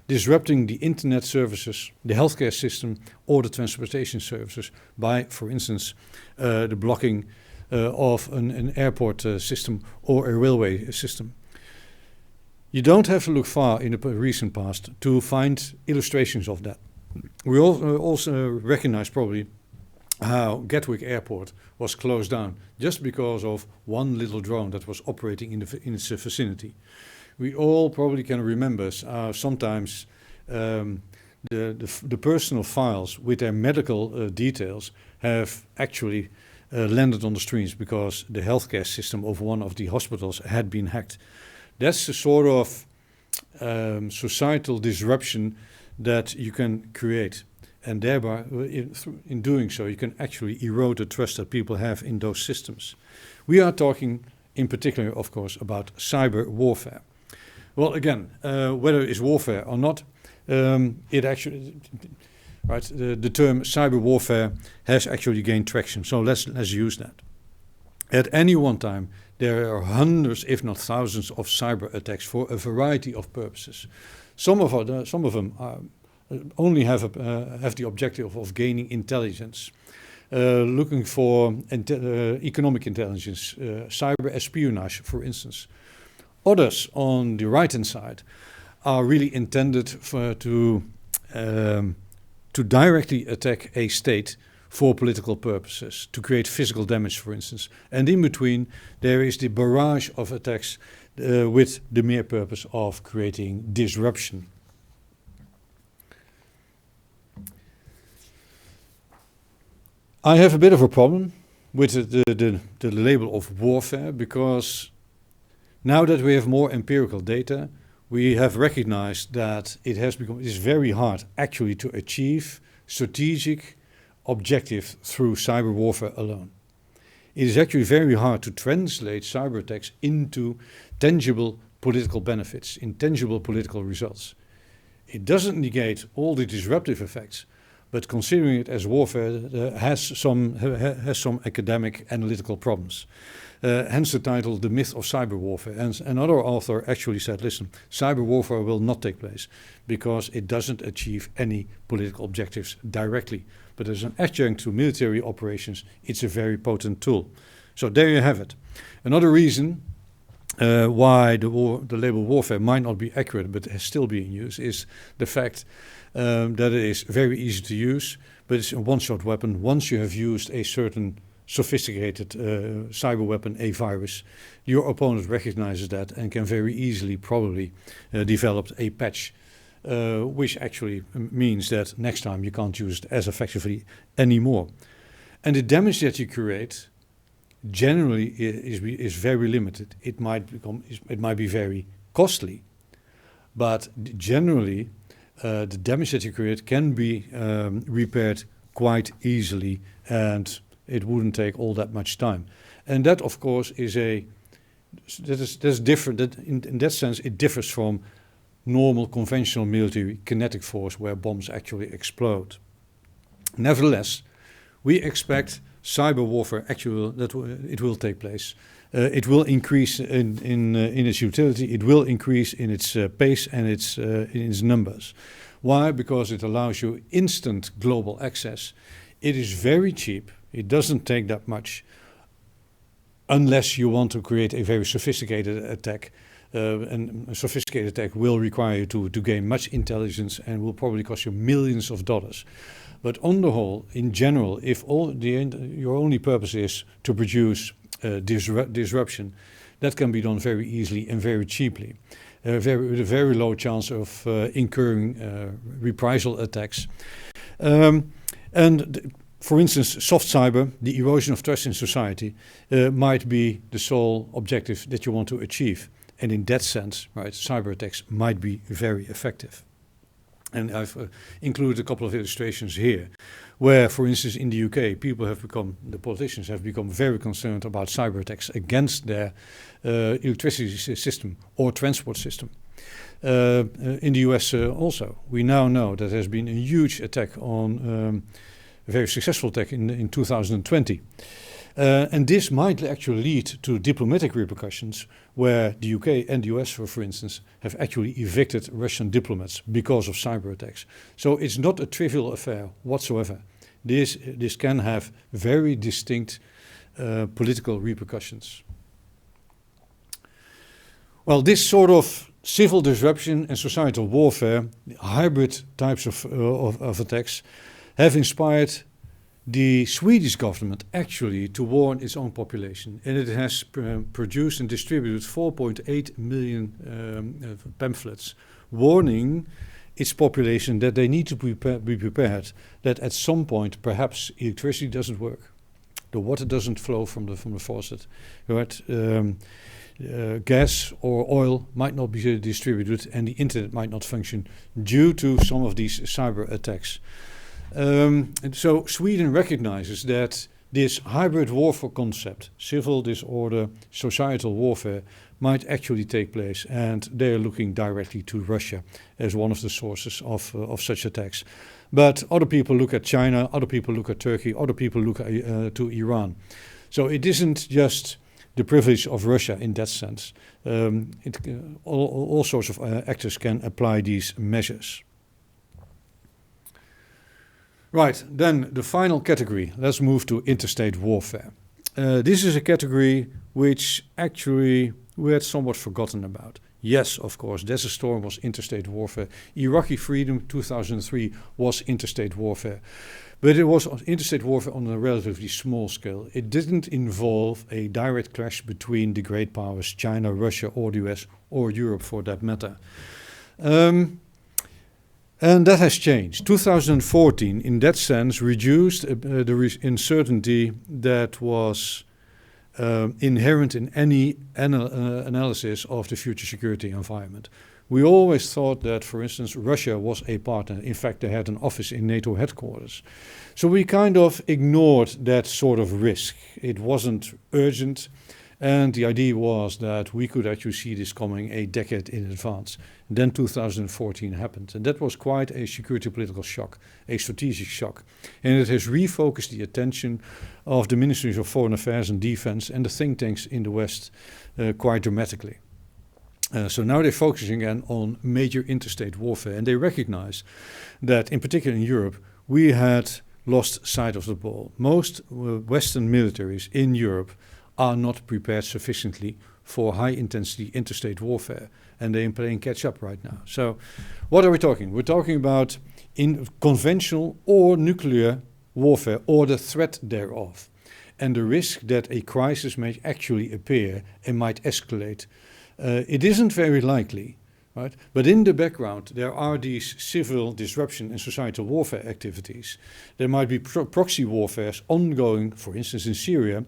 disrupting the internet services, the healthcare system, or the transportation services by, for instance, the blocking of an airport system or a railway system. You don't have to look far in the recent past to find illustrations of that. We also recognize probably how Gatwick Airport was closed down just because of one little drone that was operating in its vicinity. We all probably can remember sometimes the personal files with their medical details have actually landed on the streets because the healthcare system of one of the hospitals had been hacked. That's the sort of societal disruption that you can create. And thereby, in doing so, you can actually erode the trust that people have in those systems. We are talking in particular, of course, about cyber warfare. Well, again, whether it is warfare or not, it actually, the term cyber warfare has actually gained traction. So let's use that. At any one time, there are hundreds, if not thousands, of cyber attacks for a variety of purposes. Some of them only have the objective of gaining intelligence, looking for economic intelligence, cyber espionage, for instance. Others, on the right-hand side, are really intended to directly attack a state for political purposes, to create physical damage, for instance. And in between, there is the barrage of attacks with the mere purpose of creating disruption. I have a bit of a problem with the label of warfare, because now that we have more empirical data, we have recognized that it is very hard actually to achieve strategic objective through cyber warfare alone. It is actually very hard to translate cyber attacks into tangible political benefits, in tangible political results. It doesn't negate all the disruptive effects, but considering it as warfare has some academic analytical problems. Hence the title, The Myth of Cyber Warfare. And another author actually said, listen, cyber warfare will not take place because it doesn't achieve any political objectives directly. But as an adjunct to military operations, it's a very potent tool. So there you have it. Another reason why the label warfare might not be accurate but is still being used is the fact that it is very easy to use, but it's a one-shot weapon. Once you have used a certain sophisticated cyber weapon, a virus, your opponent recognizes that and can very easily probably develop a patch, which actually means that next time you can't use it as effectively anymore. And the damage that you create generally is very limited. It might be very costly, but generally the damage that you create can be repaired quite easily, and it wouldn't take all that much time. And that, of course, is different. That in that sense, it differs from normal conventional military kinetic force where bombs actually explode. Nevertheless, we expect cyber warfare it will take place. It will increase in its utility. It will increase in its pace and in its numbers. Why? Because it allows you instant global access. It is very cheap. It doesn't take that much, unless you want to create a very sophisticated attack. And a sophisticated attack will require you to gain much intelligence and will probably cost you millions of dollars. But on the whole, in general, if your only purpose is to produce disruption, that can be done very easily and very cheaply, with a very low chance of incurring reprisal attacks. For instance, soft cyber, the erosion of trust in society, might be the sole objective that you want to achieve. And in that sense, right, cyber attacks might be very effective. And I've included a couple of illustrations here, where, for instance, in the UK, the politicians have become very concerned about cyber attacks against their electricity system or transport system. In the US also, we now know that there's been a huge attack on a very successful attack in 2020. And this might actually lead to diplomatic repercussions where the UK and the US, for instance, have actually evicted Russian diplomats because of cyber attacks. So it's not a trivial affair whatsoever. This can have very distinct political repercussions. Well, this sort of civil disruption and societal warfare, hybrid types of attacks, have inspired the Swedish government actually to warn its own population, and it has produced and distributed 4.8 million pamphlets warning its population that they need to be prepared, that at some point perhaps electricity doesn't work, the water doesn't flow from the faucet, right? Gas or oil might not be distributed, and the internet might not function due to some of these cyber attacks. And so Sweden recognizes that this hybrid warfare concept, civil disorder, societal warfare, might actually take place, and they are looking directly to Russia as one of the sources of such attacks. But other people look at China, other people look at Turkey, other people look to Iran. So it isn't just the privilege of Russia in that sense. All sorts of actors can apply these measures. Right, then the final category. Let's move to interstate warfare. This is a category which actually we had somewhat forgotten about. Yes, of course, Desert Storm was interstate warfare. Iraqi Freedom 2003 was interstate warfare. But it was interstate warfare on a relatively small scale. It didn't involve a direct clash between the great powers, China, Russia, or the US, or Europe for that matter. And that has changed. 2014, in that sense, reduced the uncertainty that was inherent in any analysis of the future security environment. We always thought that, for instance, Russia was a partner. In fact, they had an office in NATO headquarters. So we kind of ignored that sort of risk. It wasn't urgent. And the idea was that we could actually see this coming a decade in advance. Then 2014 happened. And that was quite a security political shock, a strategic shock. And it has refocused the attention of the Ministries of Foreign Affairs and Defense and the think tanks in the West quite dramatically. So now they're focusing again on major interstate warfare. And they recognize that, in particular in Europe, we had lost sight of the ball. Most Western militaries in Europe are not prepared sufficiently for high-intensity interstate warfare. And they are playing catch-up right now. So what are we talking? We're talking about in conventional or nuclear warfare or the threat thereof. And the risk that a crisis may actually appear and might escalate. It isn't very likely, right? But in the background, there are these civil disruption and societal warfare activities. There might be proxy warfares ongoing, for instance, in Syria,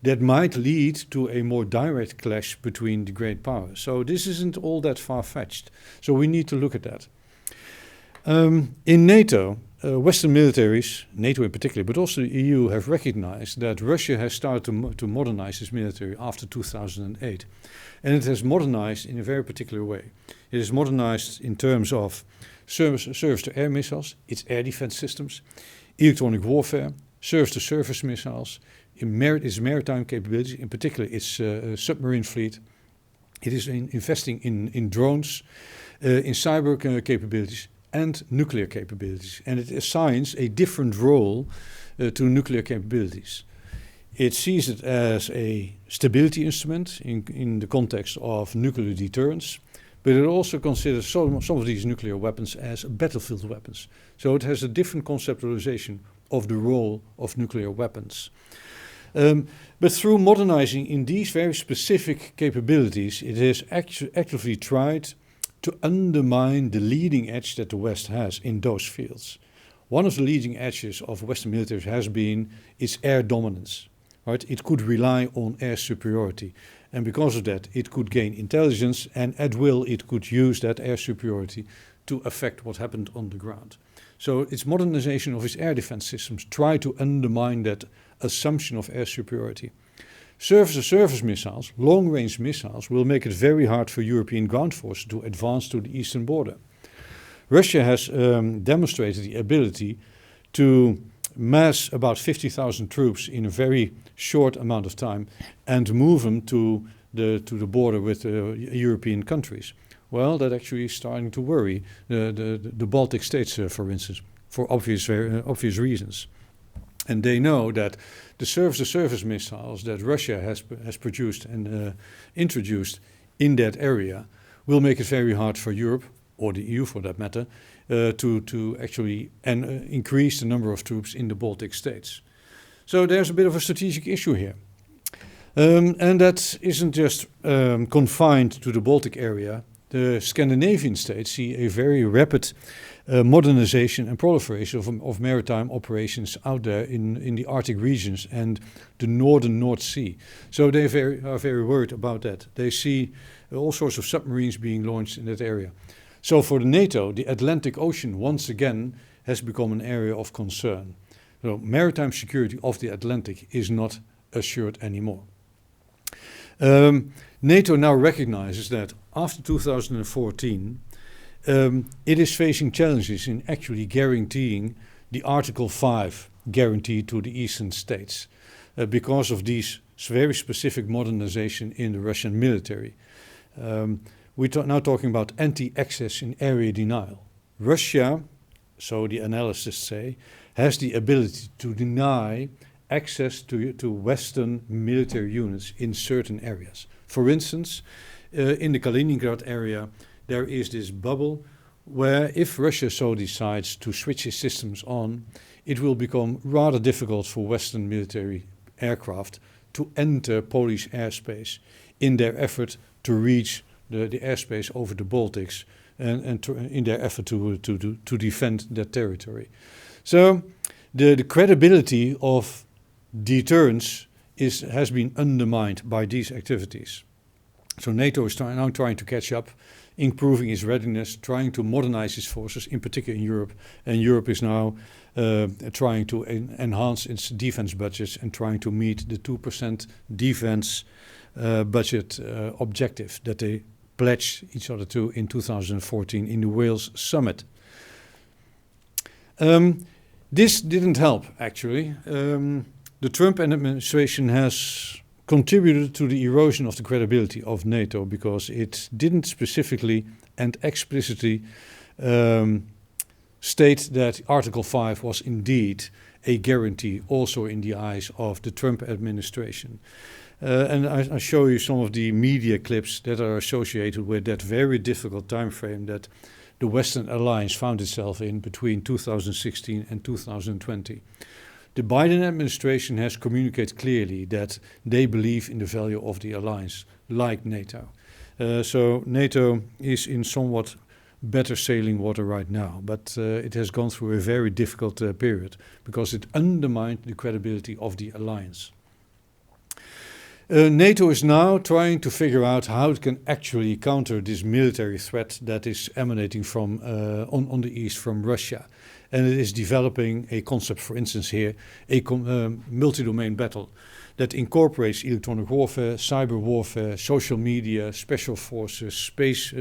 that might lead to a more direct clash between the great powers. So this isn't all that far-fetched. So we need to look at that. In NATO, Western militaries, NATO in particular, but also the EU, have recognized that Russia has started to modernize its military after 2008. And it has modernized in a very particular way. It is modernized in terms of surface-to-air missiles, its air defense systems, electronic warfare, surface-to-surface missiles, its maritime capabilities, in particular its submarine fleet. It is investing in drones, in cyber capabilities, and nuclear capabilities. And it assigns a different role to nuclear capabilities. It sees it as a stability instrument in the context of nuclear deterrence, but it also considers some of these nuclear weapons as battlefield weapons. So it has a different conceptualization of the role of nuclear weapons. But through modernizing in these very specific capabilities, it has actively tried to undermine the leading edge that the West has in those fields. One of the leading edges of Western militaries has been its air dominance. Right? It could rely on air superiority. And because of that, it could gain intelligence, and at will it could use that air superiority to affect what happened on the ground. So its modernization of its air defense systems try to undermine that assumption of air superiority. Surface-to-surface missiles, long-range missiles, will make it very hard for European ground forces to advance to the eastern border. Russia has demonstrated the ability to mass about 50,000 troops in a very short amount of time and move them to the border with European countries. Well, that actually is starting to worry the Baltic states, for instance, for obvious reasons. And they know that the surface-to-surface missiles that Russia has produced and introduced in that area will make it very hard for Europe, or the EU for that matter, to actually increase the number of troops in the Baltic states. So there's a bit of a strategic issue here. And that isn't just confined to the Baltic area. The Scandinavian states see a very rapid modernization and proliferation of maritime operations out there in the Arctic regions and the northern North Sea. So they are very worried about that. They see all sorts of submarines being launched in that area. So for the NATO, the Atlantic Ocean once again has become an area of concern. So maritime security of the Atlantic is not assured anymore. NATO now recognizes that after 2014, it is facing challenges in actually guaranteeing the Article 5 guarantee to the eastern states because of these very specific modernization in the Russian military. We're now talking about anti-access in area denial. Russia, so the analysts say, has the ability to deny access to Western military units in certain areas. For instance, in the Kaliningrad area, there is this bubble where if Russia so decides to switch its systems on, it will become rather difficult for Western military aircraft to enter Polish airspace in their effort to reach the airspace over the Baltics and in their effort to defend their territory. So the credibility of deterrence has been undermined by these activities. So NATO is now trying to catch up, improving its readiness, trying to modernize its forces, in particular in Europe. And Europe is now trying to enhance its defense budgets and trying to meet the 2% defense budget objective that they pledged each other to in 2014 in the Wales summit. This didn't help, actually. The Trump administration has contributed to the erosion of the credibility of NATO because it didn't specifically and explicitly state that Article 5 was indeed a guarantee also in the eyes of the Trump administration. And I show you some of the media clips that are associated with that very difficult time frame that the Western alliance found itself in between 2016 and 2020. The Biden administration has communicated clearly that they believe in the value of the alliance, like NATO. So NATO is in somewhat better sailing water right now, but it has gone through a very difficult period because it undermined the credibility of the alliance. NATO is now trying to figure out how it can actually counter this military threat that is emanating from on the east from Russia. And it is developing a concept, for instance here, a multi-domain battle that incorporates electronic warfare, cyber warfare, social media, special forces, space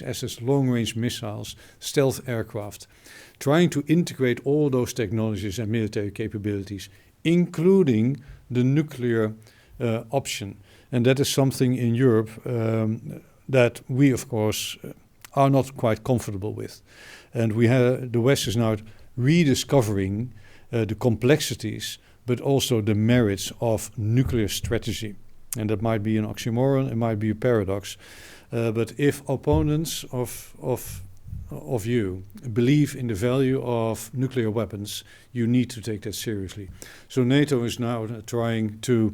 assets, long-range missiles, stealth aircraft, trying to integrate all those technologies and military capabilities, including the nuclear option. And that is something in Europe that we, of course, are not quite comfortable with. And the West is now rediscovering the complexities, but also the merits of nuclear strategy. And that might be an oxymoron, it might be a paradox. But if opponents of you believe in the value of nuclear weapons, you need to take that seriously. So NATO is now trying to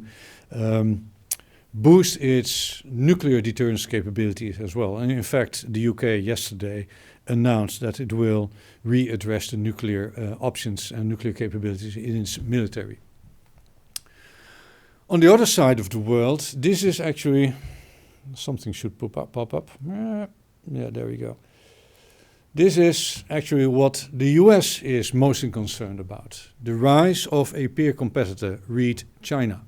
boost its nuclear deterrence capabilities as well. And in fact, the UK yesterday announced that it will readdress the nuclear options and nuclear capabilities in its military. On the other side of the world, this is actually, something should pop up. Yeah, there we go. This is actually what the US is mostly concerned about. The rise of a peer competitor, read China.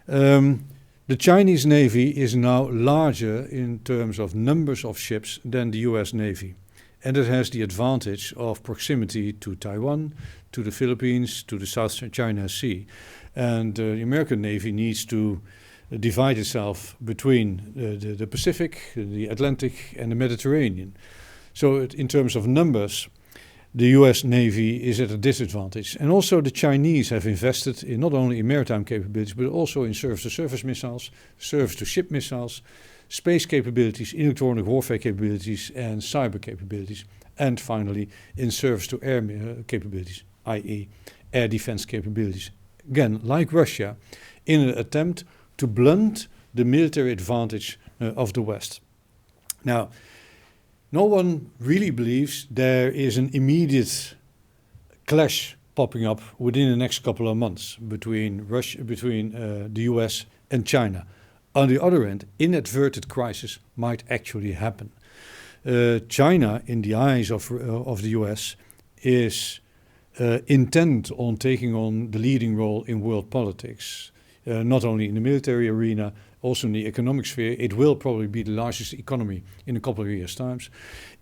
The Chinese Navy is now larger in terms of numbers of ships than the US Navy. And it has the advantage of proximity to Taiwan, to the Philippines, to the South China Sea. And the American Navy needs to divide itself between the Pacific, the Atlantic, and the Mediterranean. So in terms of numbers, the US Navy is at a disadvantage. And also the Chinese have invested in not only in maritime capabilities, but also in surface-to-surface missiles, surface-to-ship missiles, space capabilities, electronic warfare capabilities, and cyber capabilities. And finally, in surface-to-air capabilities, i.e. air defense capabilities. Again, like Russia, in an attempt to blunt the military advantage of the West. Now, no one really believes there is an immediate clash popping up within the next couple of months between the US and China. On the other hand, inadvertent crisis might actually happen. China, in the eyes of the US, is intent on taking on the leading role in world politics, not only in the military arena, also in the economic sphere. It will probably be the largest economy in a couple of years' time.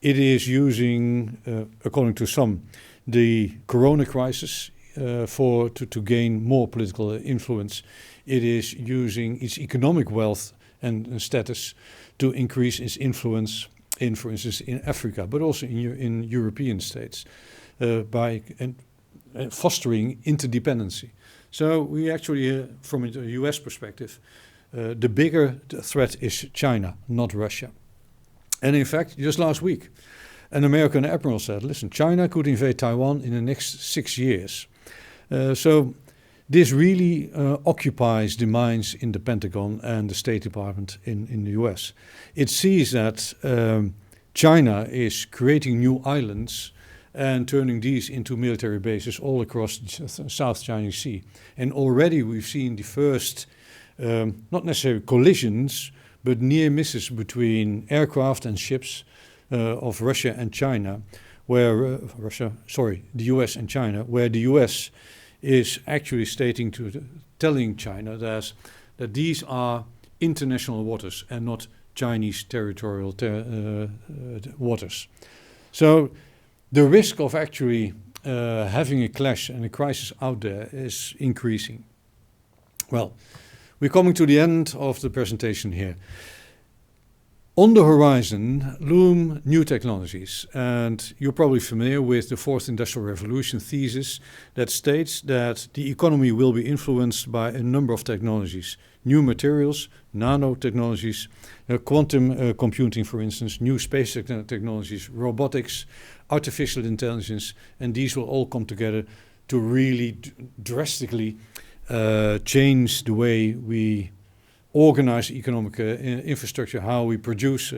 It is using, according to some, the corona crisis to gain more political influence. It is using its economic wealth and status to increase its influence in, for instance, in Africa, but also in European states, by fostering interdependency. So we actually, from a US perspective, the bigger threat is China, not Russia. And in fact, just last week, an American admiral said, listen, China could invade Taiwan in the next 6 years. So this really occupies the minds in the Pentagon and the State Department in the US. It sees that China is creating new islands and turning these into military bases all across the South China Sea. And already we've seen the first, not necessarily collisions, but near misses between aircraft and ships of Russia and China, where the US and China, where the US is actually telling China that these are international waters and not Chinese territorial waters. So the risk of actually having a clash and a crisis out there is increasing. Well, we're coming to the end of the presentation here. On the horizon loom new technologies, and you're probably familiar with the Fourth Industrial Revolution thesis that states that the economy will be influenced by a number of technologies, new materials, nanotechnologies, quantum computing, for instance, new space technologies, robotics, artificial intelligence, and these will all come together to really drastically change the way we organize economic infrastructure, how we produce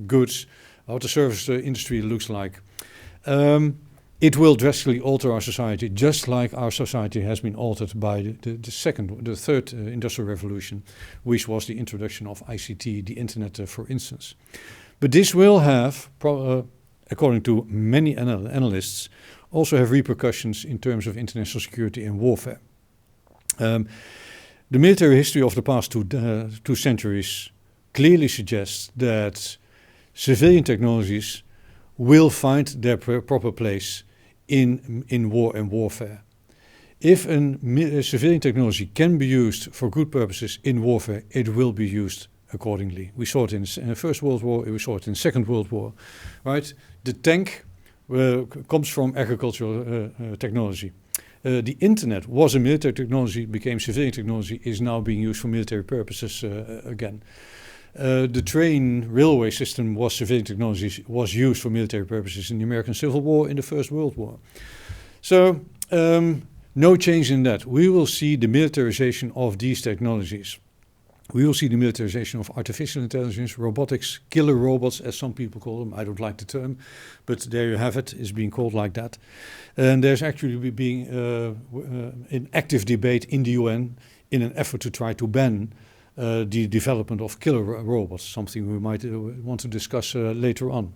goods, what the service industry looks like. It will drastically alter our society, just like our society has been altered by the third industrial revolution, which was the introduction of ICT, the internet, for instance. But this will have, according to many analysts, also have repercussions in terms of international security and warfare. The military history of the past two centuries clearly suggests that civilian technologies will find their proper place in war and warfare. If a civilian technology can be used for good purposes in warfare, it will be used accordingly. We saw it in the First World War, we saw it in the Second World War, right? The tank comes from agricultural technology. The internet was a military technology, became civilian technology, is now being used for military purposes again. The train railway system was civilian technology, was used for military purposes in the American Civil War, in the First World War. So no change in that. We will see the militarization of these technologies. We will see the militarization of artificial intelligence, robotics, killer robots, as some people call them. I don't like the term, but there you have it. It's being called like that. And there's actually being an active debate in the UN in an effort to try to ban the development of killer robots, something we might want to discuss later on.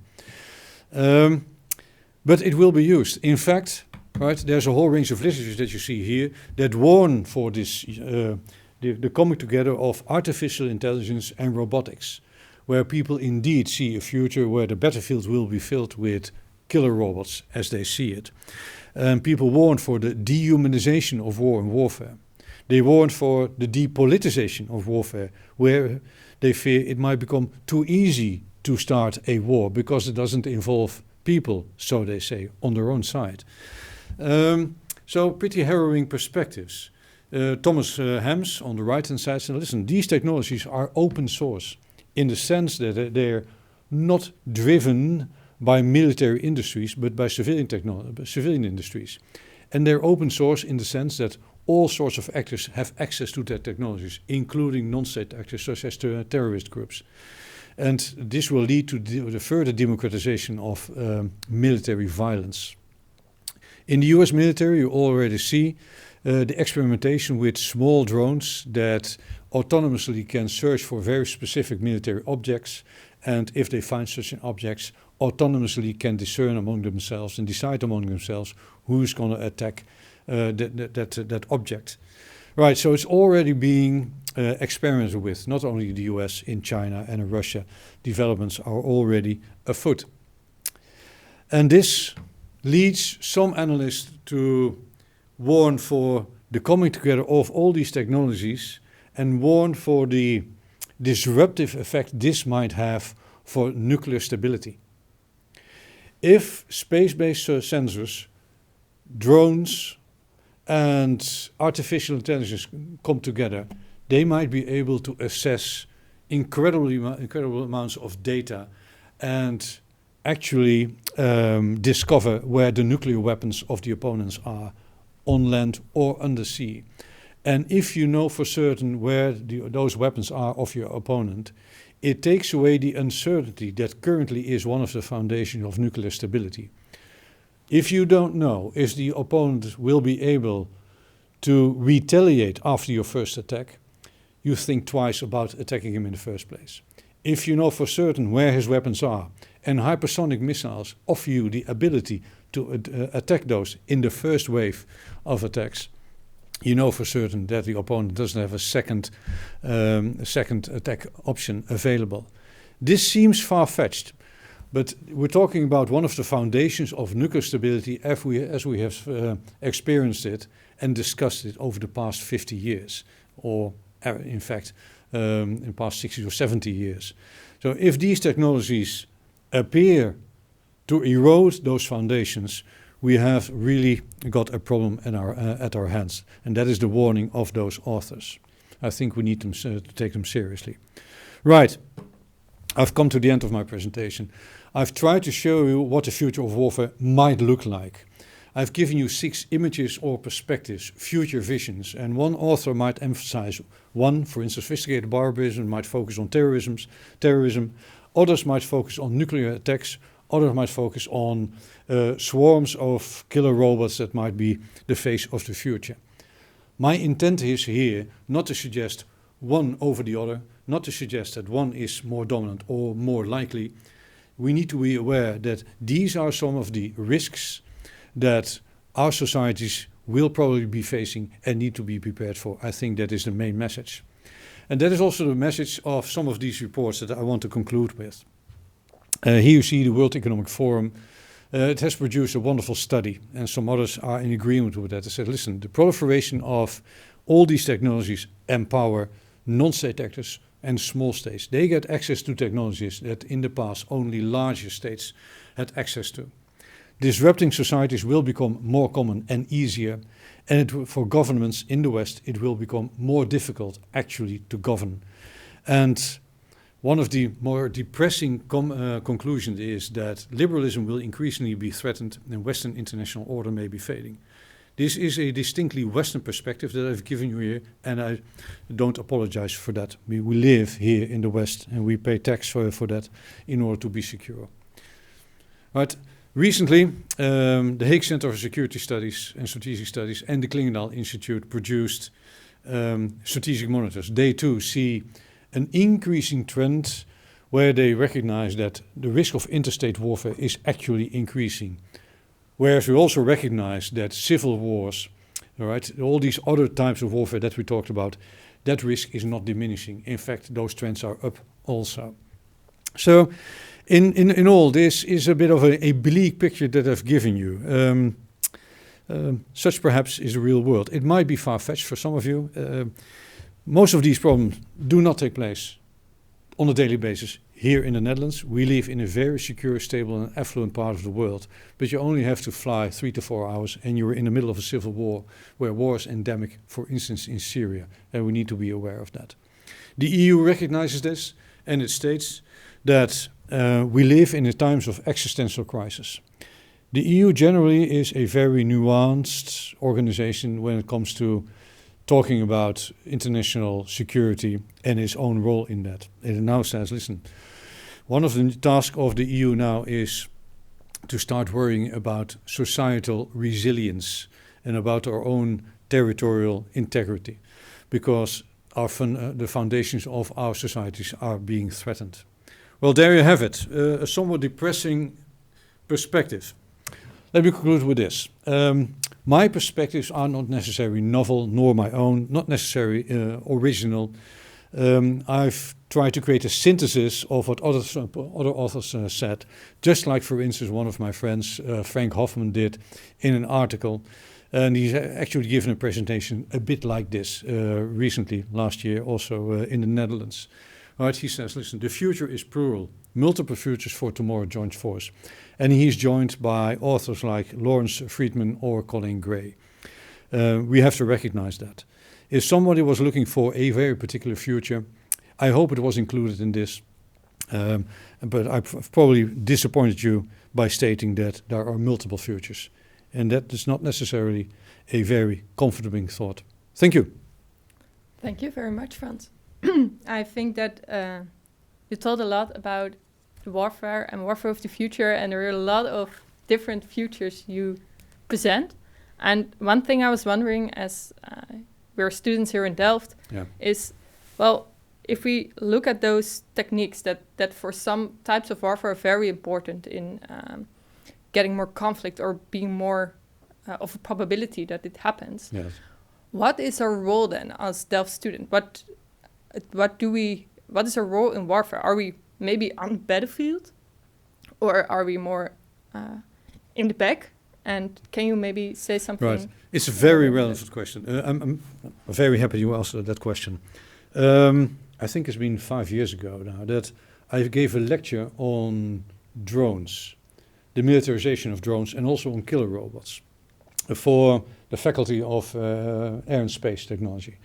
But it will be used. In fact, right, there's a whole range of literature that you see here that warn for this the coming together of artificial intelligence and robotics, where people indeed see a future where the battlefields will be filled with killer robots as they see it. People warn for the dehumanization of war and warfare. They warn for the depoliticization of warfare, where they fear it might become too easy to start a war because it doesn't involve people, so they say, on their own side. So pretty harrowing perspectives. Thomas Hams on the right-hand side said, listen, these technologies are open source in the sense that they're not driven by military industries, but by civilian industries. And they're open source in the sense that all sorts of actors have access to their technologies, including non-state actors such as terrorist groups. And this will lead to the further democratization of military violence. In the US military, you already see the experimentation with small drones that autonomously can search for very specific military objects, and if they find such an objects, autonomously can discern among themselves and decide among themselves who's going to attack that object. Right, so it's already being experimented with, not only the US, in China and in Russia. Developments are already afoot. And this leads some analysts to warn for the coming together of all these technologies and warn for the disruptive effect this might have for nuclear stability. If space-based sensors, drones, and artificial intelligence come together, they might be able to assess incredible amounts of data and actually discover where the nuclear weapons of the opponents are, on land or under sea. And if you know for certain where those weapons are of your opponent, it takes away the uncertainty that currently is one of the foundations of nuclear stability. If you don't know if the opponent will be able to retaliate after your first attack, you think twice about attacking him in the first place. If you know for certain where his weapons are, and hypersonic missiles offer you the ability to attack those in the first wave of attacks, you know for certain that the opponent doesn't have a second attack option available. This seems far-fetched, but we're talking about one of the foundations of nuclear stability as we have experienced it and discussed it over the past 50 years, or in fact, in the past 60 or 70 years. So if these technologies appear to erode those foundations, we have really got a problem at our hands. And that is the warning of those authors. I think we need to take them seriously. Right, I've come to the end of my presentation. I've tried to show you what the future of warfare might look like. I've given you 6 images or perspectives, future visions, and one author might emphasize one, for instance, sophisticated barbarism, might focus on terrorism. Others might focus on nuclear attacks. Others might focus on swarms of killer robots that might be the face of the future. My intent is here not to suggest one over the other, not to suggest that one is more dominant or more likely. We need to be aware that these are some of the risks that our societies will probably be facing and need to be prepared for. I think that is the main message. And that is also the message of some of these reports that I want to conclude with. Here you see the World Economic Forum. It has produced a wonderful study, and some others are in agreement with that. They said, listen, the proliferation of all these technologies empower non-state actors and small states. They get access to technologies that in the past only larger states had access to. Disrupting societies will become more common and easier, and for governments in the West, it will become more difficult actually to govern. And one of the more depressing conclusions is that liberalism will increasingly be threatened and Western international order may be fading. This is a distinctly Western perspective that I've given you here, and I don't apologize for that. We live here in the West and we pay tax for that in order to be secure. Right. Recently, the Hague Center for Security Studies and Strategic Studies and the Klingendahl Institute produced strategic monitors. They too see an increasing trend where they recognize that the risk of interstate warfare is actually increasing. Whereas we also recognize that civil wars, all these other types of warfare that we talked about, that risk is not diminishing. In fact, those trends are up also. So, in all, this is a bit of a bleak picture that I've given you. Such perhaps is the real world. It might be far-fetched for some of you. Most of these problems do not take place on a daily basis here in the Netherlands. We live in a very secure, stable and affluent part of the world. But you only have to fly 3 to 4 hours and you're in the middle of a civil war where war is endemic, for instance, in Syria. And we need to be aware of that. The EU recognizes this and it states that we live in the times of existential crisis. The EU generally is a very nuanced organization when it comes to talking about international security and its own role in that. It now says, listen, one of the tasks of the EU now is to start worrying about societal resilience and about our own territorial integrity, because the foundations of our societies are being threatened. Well, there you have it, a somewhat depressing perspective. Let me conclude with this. My perspectives are not necessarily novel, nor my own, not necessarily original. I've tried to create a synthesis of what other authors said, just like, for instance, one of my friends, Frank Hoffman, did in an article. And he's actually given a presentation a bit like this recently, last year, also in the Netherlands. Right, he says, listen, the future is plural, multiple futures for tomorrow joint force. And he's joined by authors like Lawrence Friedman or Colin Gray. We have to recognize that. If somebody was looking for a very particular future, I hope it was included in this. But I've probably disappointed you by stating that there are multiple futures. And that is not necessarily a very comforting thought. Thank you. Thank you very much, Frans. I think that you told a lot about the warfare and warfare of the future, and there are a lot of different futures you present. And one thing I was wondering, as we're students here in Delft, is, well, if we look at those techniques that for some types of warfare are very important in getting more conflict or being more of a probability that it happens, what is our role then as Delft student? What is our role in warfare? Are we maybe on the battlefield, or are we more in the back? And can you maybe say something? Right, it's a very relevant question. I'm very happy you asked that question. I think it's been 5 years ago now that I gave a lecture on drones, the militarization of drones, and also on killer robots for the Faculty of Air and Space Technology.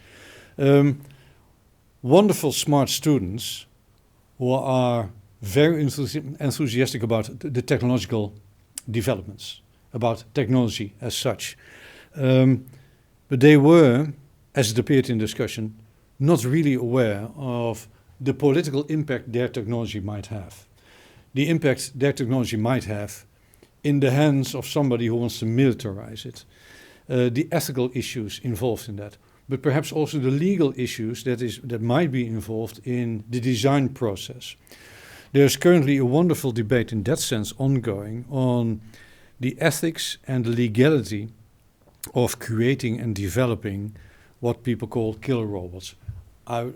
Wonderful, smart students who are very enthusiastic about the technological developments, about technology as such. But they were, as it appeared in discussion, not really aware of the political impact their technology might have. The impact their technology might have in the hands of somebody who wants to militarize it. The ethical issues involved in that, but perhaps also the legal issues that might be involved in the design process. There's currently a wonderful debate in that sense ongoing on the ethics and the legality of creating and developing what people call killer robots. I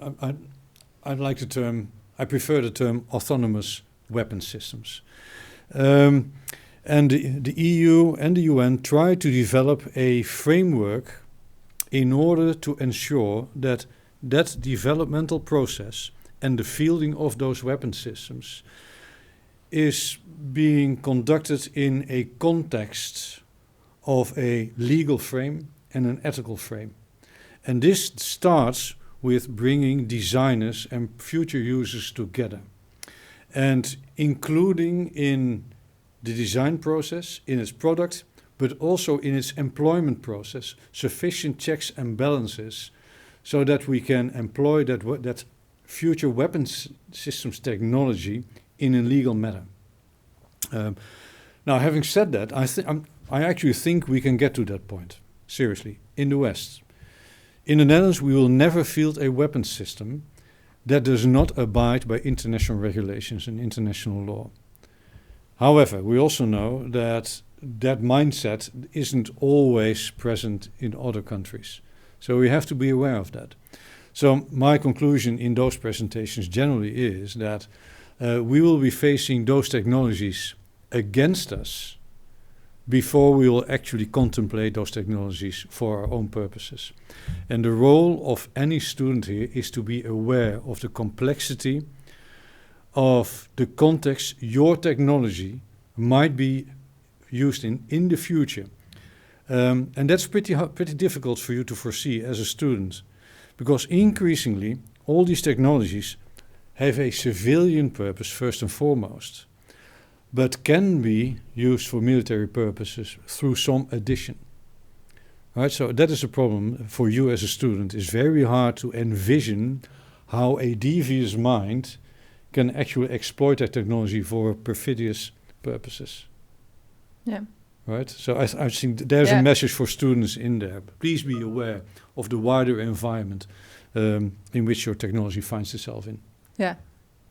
prefer the term autonomous weapon systems. And the EU and the UN try to develop a framework in order to ensure that that developmental process and the fielding of those weapon systems is being conducted in a context of a legal frame and an ethical frame. And this starts with bringing designers and future users together, and including in the design process, in its product, but also in its employment process, sufficient checks and balances so that we can employ that future weapons systems technology in a legal manner. Now, having said that, I actually think we can get to that point, seriously, in the West. In the Netherlands, we will never field a weapons system that does not abide by international regulations and international law. However, we also know that that mindset isn't always present in other countries. So we have to be aware of that. So my conclusion in those presentations generally is that we will be facing those technologies against us before we will actually contemplate those technologies for our own purposes. And the role of any student here is to be aware of the complexity of the context your technology might be used in the future. And that's pretty difficult for you to foresee as a student, because increasingly all these technologies have a civilian purpose first and foremost, but can be used for military purposes through some addition. Right, so that is a problem for you as a student. It's very hard to envision how a devious mind can actually exploit that technology for perfidious purposes. Yeah. Right? So I think there's a message for students in there. Please be aware of the wider environment in which your technology finds itself in. Yeah,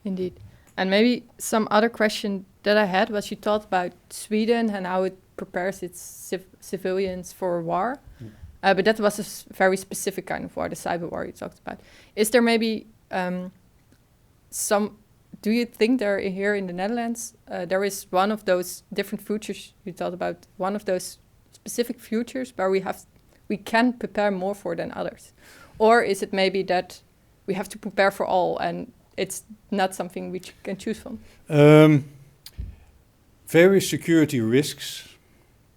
indeed. And maybe some other question that I had was, you talked about Sweden and how it prepares its civilians for war. But that was a very specific kind of war, the cyber war you talked about. Is there maybe do you think there here in the Netherlands, there is one of those different futures you talked about, one of those specific futures where we can prepare more for than others? Or is it maybe that we have to prepare for all and it's not something we can choose from? Various security risks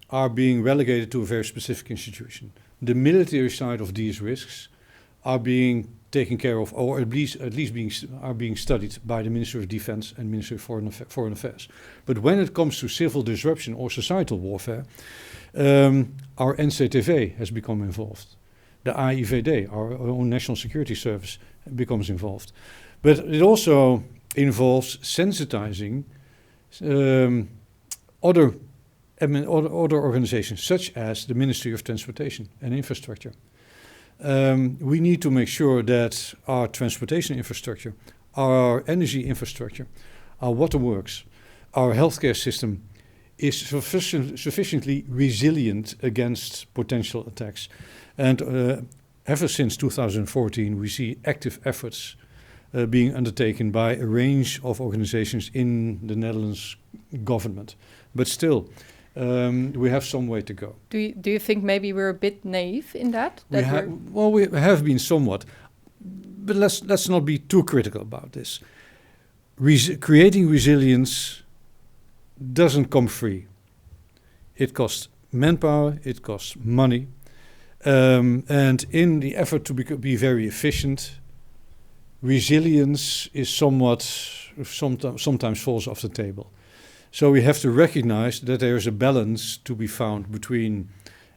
are being relegated to a very specific institution. The military side of these risks are being taken care of, or at least are being studied by the Ministry of Defense and Ministry of Foreign Affairs. But when it comes to civil disruption or societal warfare, our NCTV has become involved. The AIVD, our own National Security Service, becomes involved. But it also involves sensitizing other organizations, such as the Ministry of Transportation and Infrastructure. We need to make sure that our transportation infrastructure, our energy infrastructure, our waterworks, our healthcare system is sufficiently resilient against potential attacks. And ever since 2014, we see active efforts being undertaken by a range of organizations in the Netherlands government. But still, we have some way to go. Do you think maybe we're a bit naive in that? We have been somewhat, but let's not be too critical about this. Creating resilience doesn't come free. It costs manpower, it costs money, and in the effort to be very efficient, resilience is sometimes falls off the table. So we have to recognize that there is a balance to be found between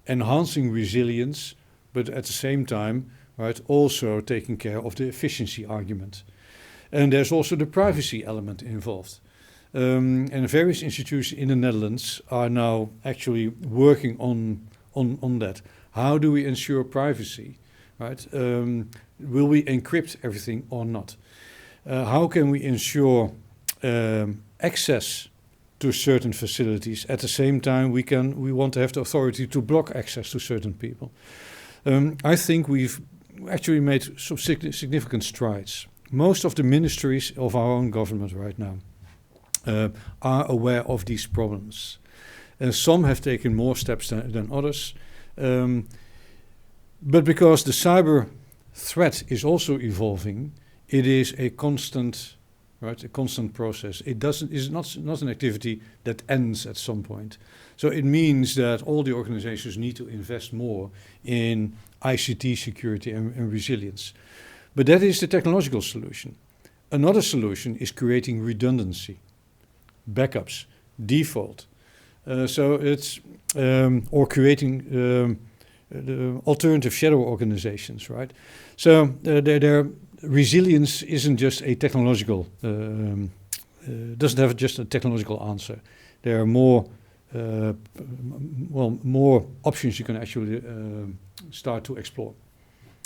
enhancing resilience, but at the same time, right, also taking care of the efficiency argument. And there's also the privacy element involved. And various institutions in the Netherlands are now actually working on that. How do we ensure privacy, right? Will we encrypt everything or not? How can we ensure access to certain facilities? At the same time, we want to have the authority to block access to certain people. I think we've actually made some significant strides. Most of the ministries of our own government right now are aware of these problems. Some have taken more steps than others. But because the cyber threat is also evolving, it is a constant process. Is not an activity that ends at some point. So it means that all the organizations need to invest more in ICT security and resilience. But that is the technological solution. Another solution is creating redundancy, backups, default. Or creating the alternative shadow organizations, right? So their resilience isn't just a technological, doesn't have just a technological answer. There are more options you can actually start to explore.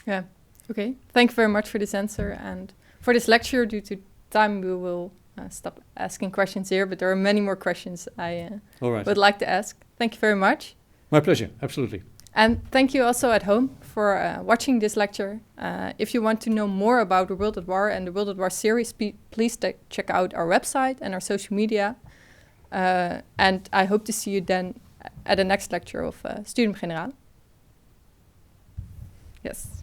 Yeah. Okay. Thank you very much for this answer, and for this lecture. Due to time, we will stop asking questions here, but there are many more questions I would like to ask. Thank you very much. My pleasure. Absolutely. And thank you also at home for watching this lecture. If you want to know more about the World at War and the World at War series, please check out our website and our social media. And I hope to see you then at the next lecture of Studium Generale. Yes.